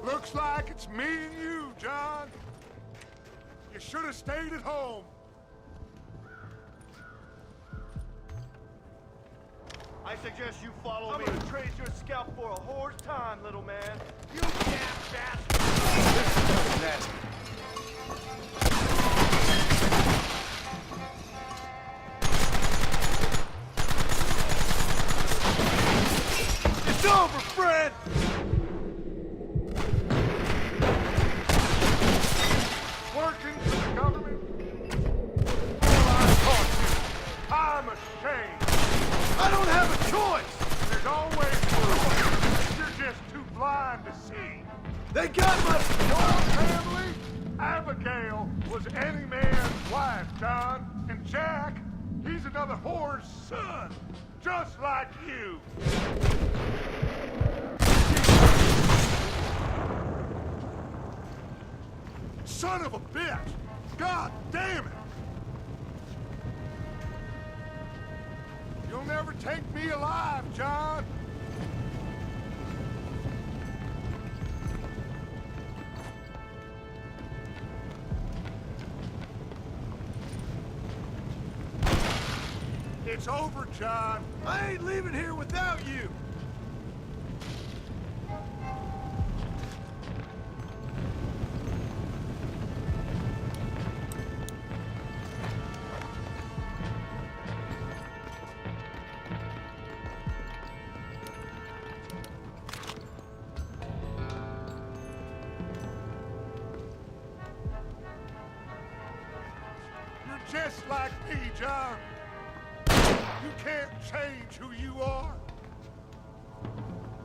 Looks like it's me and you, John. You should have stayed at home. I suggest you follow me. I'm gonna trade your scalp for a whore's time, little man. You damn bastard! This is nasty. It's over, friend! blind to see. They got my family. Abigail was any man's wife, John. And Jack, he's another whore's son, just like you. Son of a bitch! God damn it! You'll never take me alive, John. It's over, John. I ain't leaving here without you. You're just like me, John. You can't change who you are.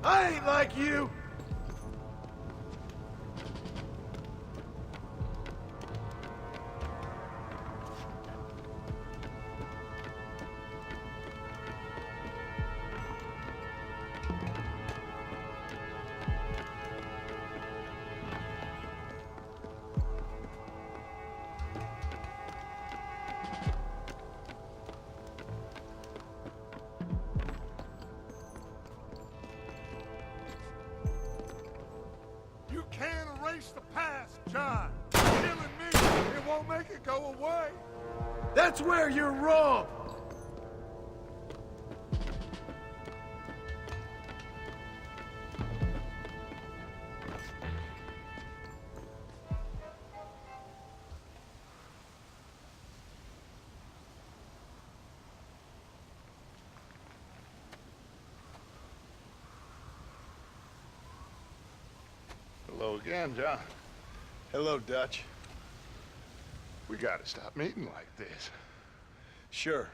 I ain't like you. You can't erase the past, John. Killing me, it won't make it go away. That's where you're wrong. Hello again, John. Hello, Dutch. We gotta stop meeting like this. Sure.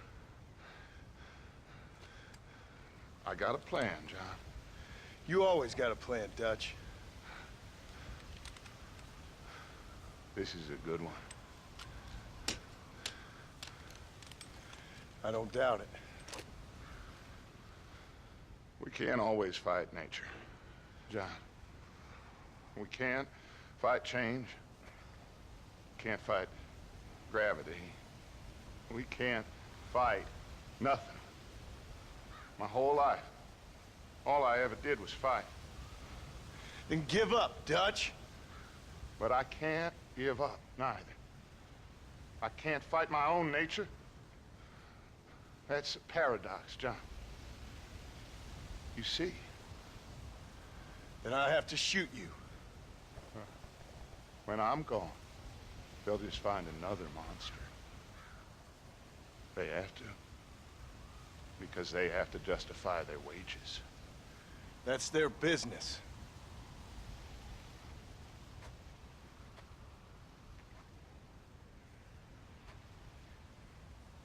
I got a plan, John. You always got a plan, Dutch. This is a good one. I don't doubt it. We can't always fight nature, John. We can't fight change. Can't fight gravity. We can't fight nothing. My whole life, all I ever did was fight. Then give up, Dutch. But I can't give up, neither. I can't fight my own nature. That's a paradox, John. You see? Then I have to shoot you. When I'm gone, they'll just find another monster. They have to. Because they have to justify their wages. That's their business.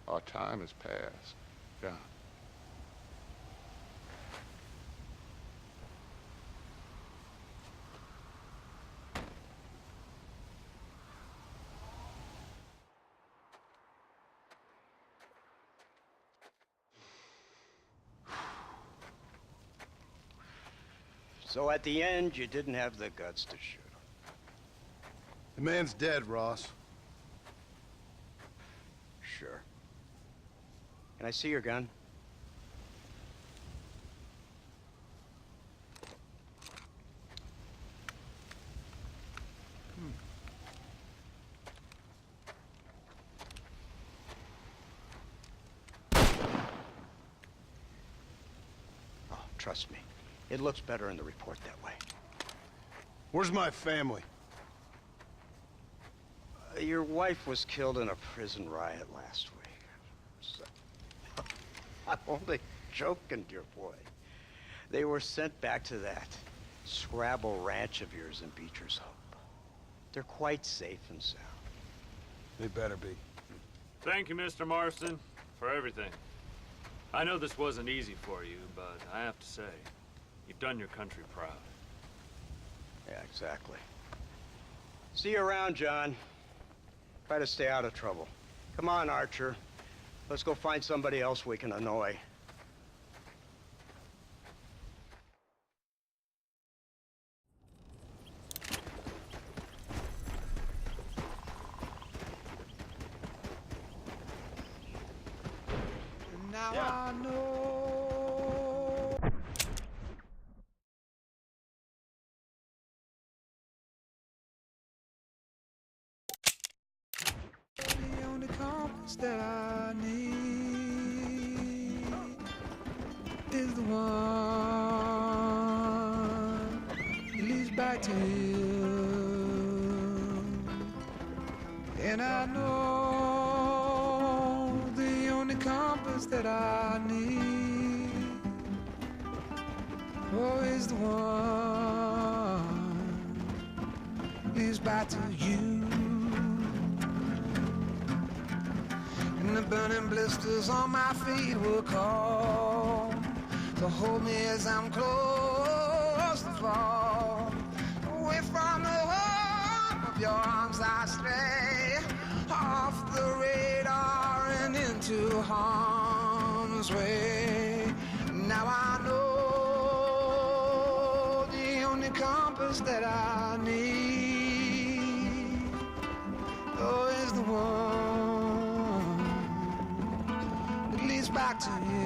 Our time has passed, John. So at the end, you didn't have the guts to shoot him. The man's dead, Ross. Sure. Can I see your gun? Oh, trust me. It looks better in the report that way. Where's my family? Your wife was killed in a prison riot last week. So, I'm only joking, dear boy. They were sent back to that Scrabble ranch of yours in Beecher's Hope. They're quite safe and sound. They better be. Thank you, Mr. Marston, for everything. I know this wasn't easy for you, but I have to say, you've done your country proud. Yeah, exactly. See you around, John. Try to stay out of trouble. Come on, Archer. Let's go find somebody else we can annoy. Now I know. The only compass that I need is the one that leads back to you. And I know the only compass that I need, oh, is the one leads back to you. And the burning blisters on my feet will call to hold me as I'm close to fall. Away from the warmth of your arms I stray, off the radar and into harm's way. Now I know the only compass that I need, oh, is the one that leads back to you.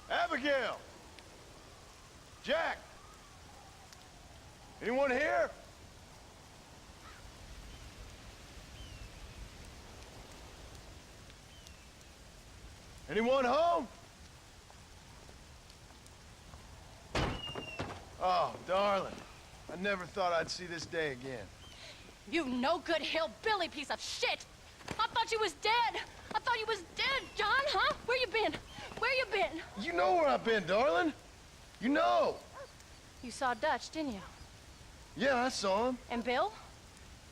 Abigail! Jack! Anyone here? Anyone home? Oh, darling. I never thought I'd see this day again. You no-good hillbilly piece of shit! I thought you was dead! I thought you was dead, John, huh? Where you been? Where you been? You know where I've been, darling. You know. You saw Dutch, didn't you? Yeah, I saw him. And Bill?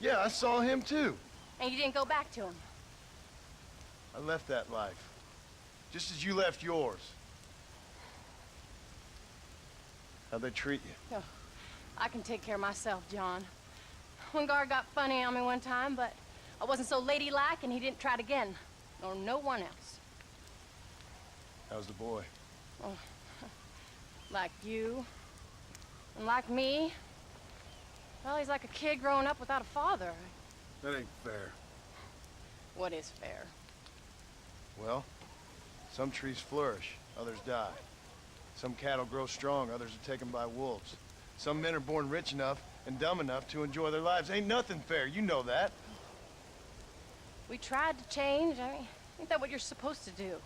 Yeah, I saw him too. And you didn't go back to him? I left that life. Just as you left yours. How'd they treat you? Oh, I can take care of myself, John. One guard got funny on me one time, but I wasn't so ladylike and he didn't try it again. Nor no one else. How's the boy? Oh, like you. And like me. Well, he's like a kid growing up without a father. That ain't fair. What is fair? Well, some trees flourish, others die. Some cattle grow strong, others are taken by wolves. Some men are born rich enough and dumb enough to enjoy their lives. Ain't nothing fair, you know that. We tried to change. I mean, ain't that what you're supposed to do?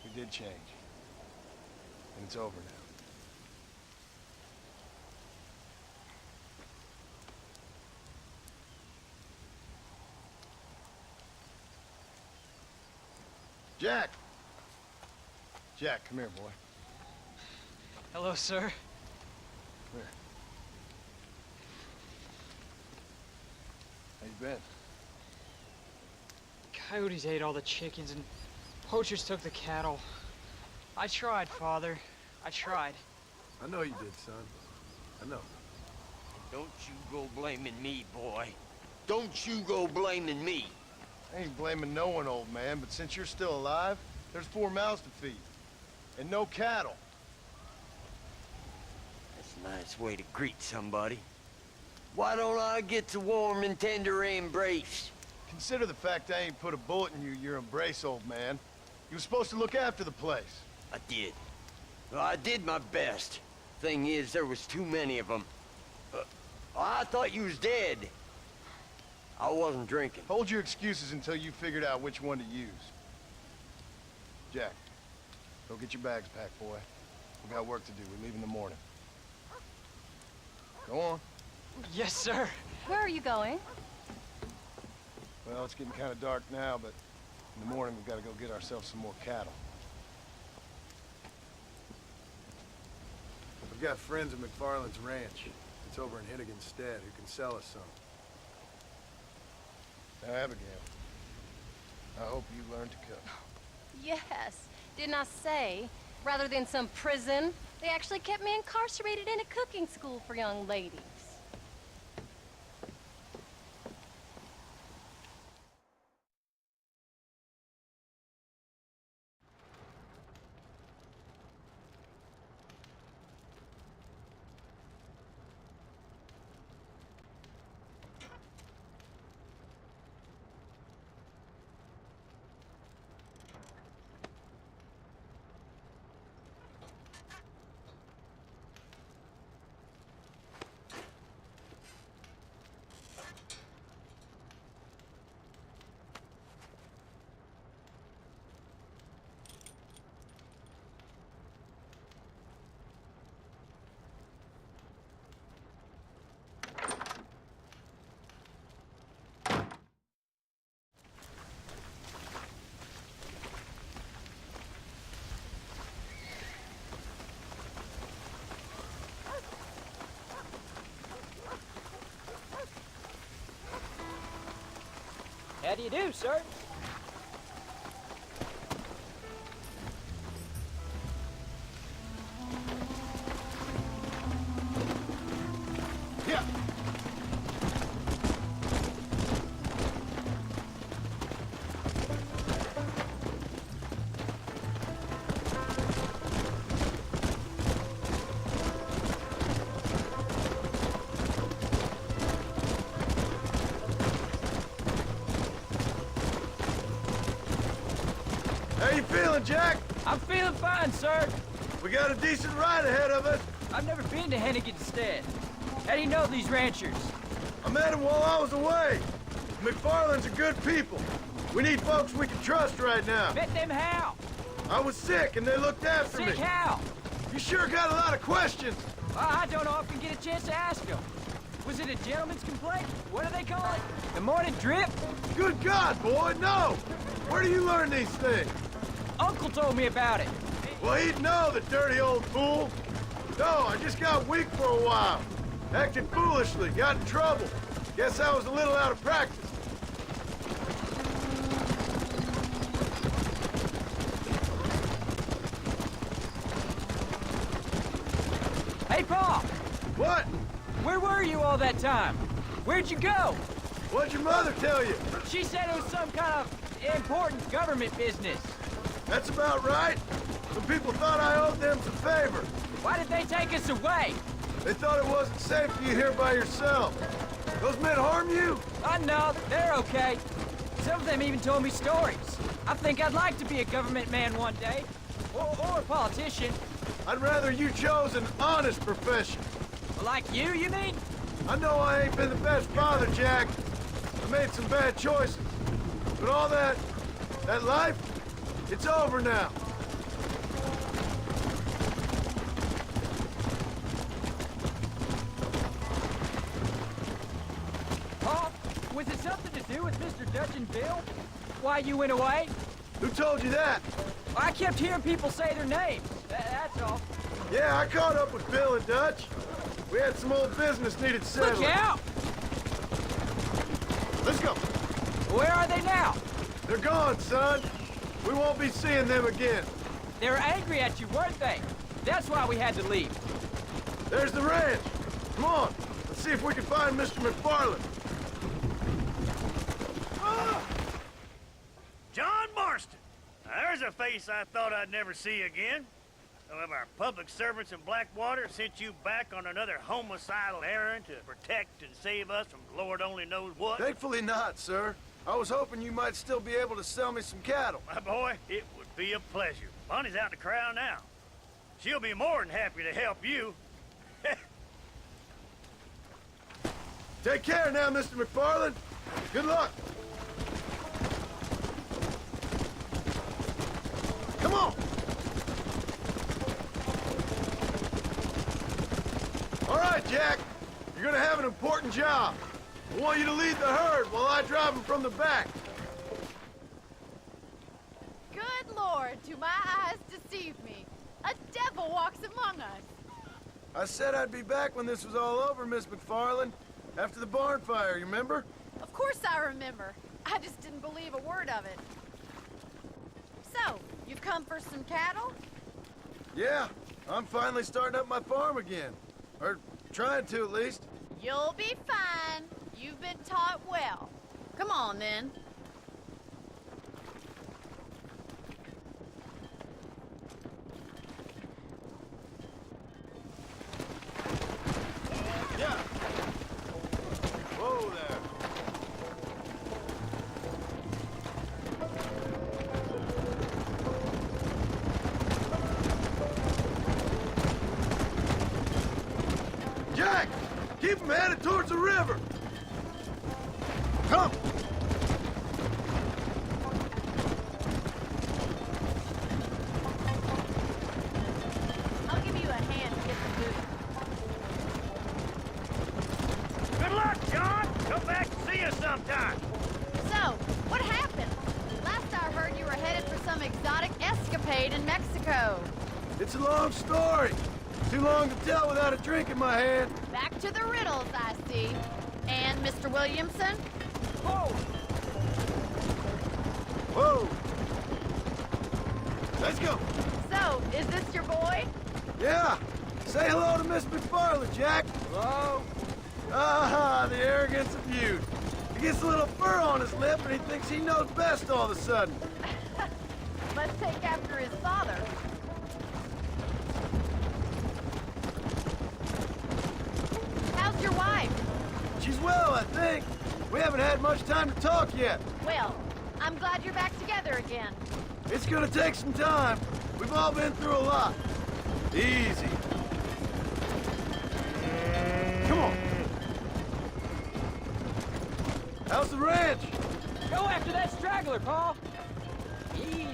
We did change. And it's over now. Jack! Jack, come here, boy. Hello, sir. Come here. How you been? Coyotes ate all the chickens and poachers took the cattle. I tried, Father. I tried. I know you did, son. I know. Don't you go blaming me, boy. Don't you go blaming me. I ain't blaming no one, old man, but since you're still alive, there's 4 mouths to feed. And no cattle. That's Nice way to greet somebody. Why don't I get a warm and tender embrace? Consider the fact I ain't put a bullet in your embrace, old man. You were supposed to look after the place. I did. Well, I did my best. Thing is, there was too many of them. I thought you was dead. I wasn't drinking. Hold your excuses until you figured out which one to use. Jack, go get your bags packed, boy. We got work to do. We leave in the morning. Go on. Yes, sir. Where are you going? Well, it's getting kind of dark now, but in the morning we've got to go get ourselves some more cattle. We've got friends at McFarland's ranch. It's over in Hennigan's stead who can sell us some. Now, Abigail, I hope you learn to cook. Yes. Didn't I say, rather than some prison, they actually kept me incarcerated in a cooking school for young ladies. How do you do, sir? Yeah. How you feeling, Jack? I'm feeling fine, sir. We got a decent ride ahead of us. I've never been to Hennigan's stead. How do you know these ranchers? I met them while I was away. McFarland's are good people. We need folks we can trust right now. Met them how? I was sick and they looked after me. Sick how? You sure got a lot of questions. I don't often get a chance to ask them. Was it a gentleman's complaint? What do they call it? The morning drip? Good God, boy, no! Where do you learn these things? Uncle told me about it. Well, he'd know, the dirty old fool. No, I just got weak for a while. Acted foolishly, got in trouble. Guess I was a little out of practice. Hey, Pa! What? Where were you all that time? Where'd you go? What'd your mother tell you? She said it was some kind of important government business. That's about right. Some people thought I owed them some favor. Why did they take us away? They thought it wasn't safe for you here by yourself. Those men harm you? No, they're okay. Some of them even told me stories. I think I'd like to be a government man one day. Or a politician. I'd rather you chose an honest profession. Like you mean? I know I ain't been the best father, Jack. I made some bad choices. But all that life, it's over now. Pa, was it something to do with Mr. Dutch and Bill? Why you went away? Who told you that? I kept hearing people say their names. That's all. Yeah, I caught up with Bill and Dutch. We had some old business needed settling. Look out! Let's go. Where are they now? They're gone, son. We won't be seeing them again. They were angry at you, weren't they? That's why we had to leave. There's the ranch. Come on. Let's see if we can find Mr. McFarland. John Marston. There's a face I thought I'd never see again. Some of our public servants in Blackwater sent you back on another homicidal errand to protect and save us from Lord only knows what? Thankfully not, sir. I was hoping you might still be able to sell me some cattle. My boy, it would be a pleasure. Bonnie's out in the crowd now. She'll be more than happy to help you. Take care now, Mr. McFarland. Good luck. Come on! All right, Jack. You're gonna have an important job. I want you to lead the herd while I drive them from the back. Good Lord, do my eyes deceive me? A devil walks among us. I said I'd be back when this was all over, Miss McFarland. After the barn fire, you remember? Of course I remember. I just didn't believe a word of it. So, you've come for some cattle? Yeah, I'm finally starting up my farm again. Or trying to, at least. You'll be fine. You've been taught well. Come on, then. Yeah. Whoa there. Jack! Keep them headed towards the river! Come! I'll give you a hand to get the boot. Good luck, John! Come back and see us sometime. So, what happened? Last I heard you were headed for some exotic escapade in Mexico. It's a long story. Too long to tell without a drink in my hand. Back to the riddles, I see. And Mr. Williamson? Whoa! Whoa! Let's go. So, is this your boy? Yeah. Say hello to Miss McFarland, Jack. Hello. Ah, the arrogance of youth. He gets a little fur on his lip and he thinks he knows best all of a sudden. Must take after his father. How's your wife? She's well, I think. We haven't had much time to talk yet. Well, I'm glad you're back together again. It's gonna take some time. We've all been through a lot. Easy. Come on. How's the ranch? Go after that straggler, Paul. Easy.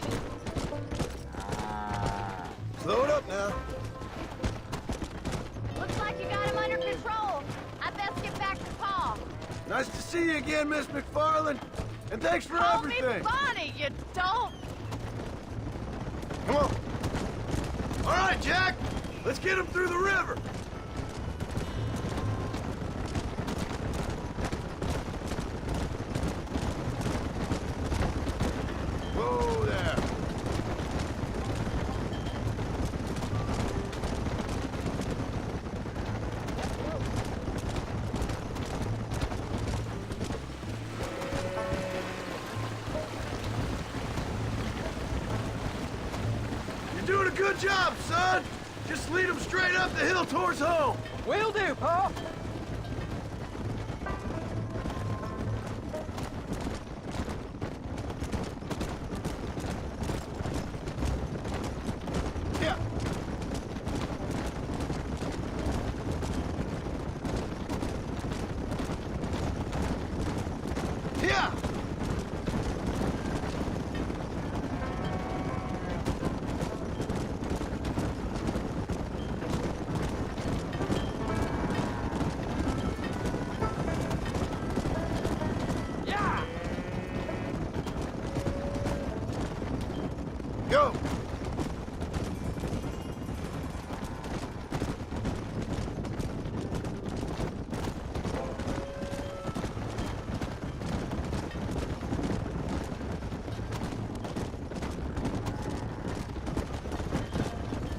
Slow it up now. Looks like you got him under control. I best get back to Paul. Nice to see you again, Miss McFarland. And thanks for Call everything. me Bonnie, you don't. Come on. All right, Jack. Let's get him through the river. Whoa there. You're doing a good job, son. Just lead them straight up the hill towards home. Will do, Paul. Yeah. Yeah. Yeah. Go.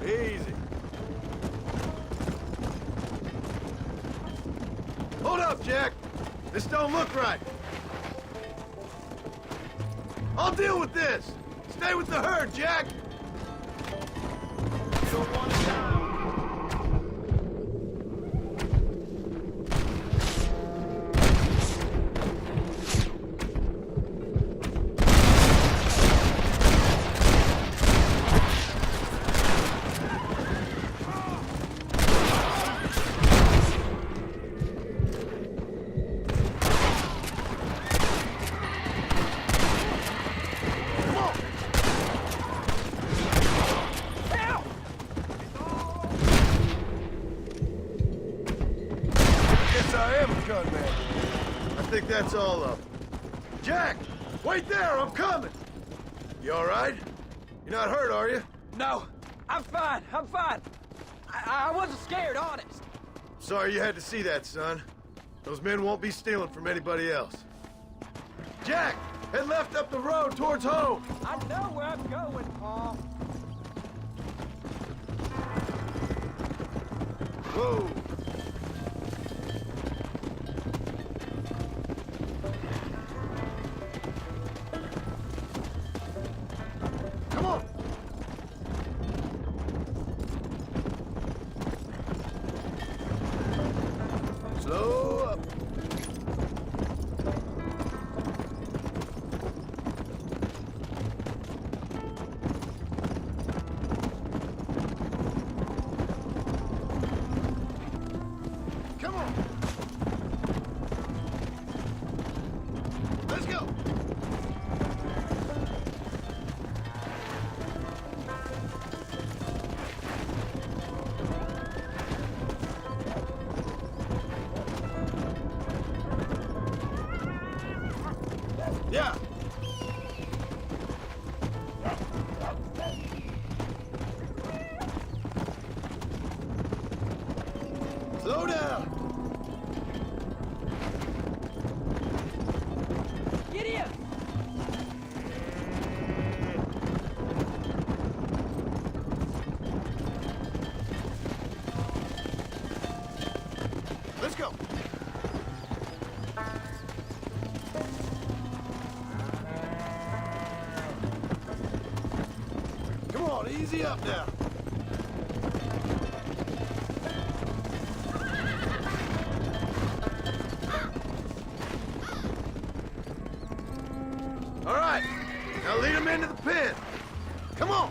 Easy. Hold up, Jack. This don't look right. I'll deal with this. Stay with the herd, Jack. don't want to die. I think that's all of them. Jack! Wait there! I'm coming! You all right? You're not hurt, are you? No, I'm fine. I'm fine. I wasn't scared, honest. Sorry you had to see that, son. Those men won't be stealing from anybody else. Jack! Head left up the road towards home! I know where I'm going, Paul. Whoa! Come on! Slow up. Come on. Let's go. Yeah. Slow down. Gideon! Let's go. Come on, easy up now. All right, now lead them into the pen. Come on.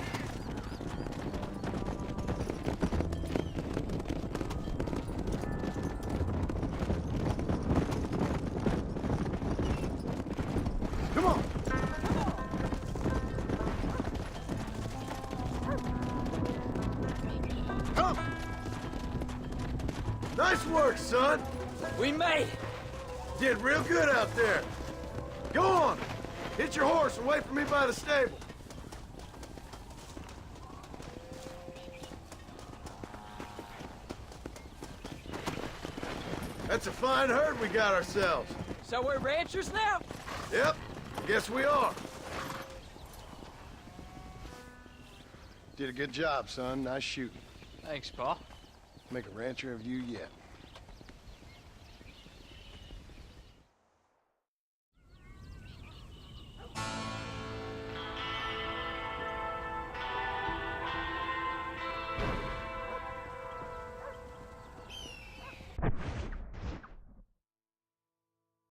Come on. Come. Nice work, son. We made it. Did real good out there. Go on. Hit your horse and wait for me by the stable. That's a fine herd we got ourselves. So we're ranchers now? Yep, guess we are. Did a good job, son. Nice shooting. Thanks, Paul. Make a rancher of you yet.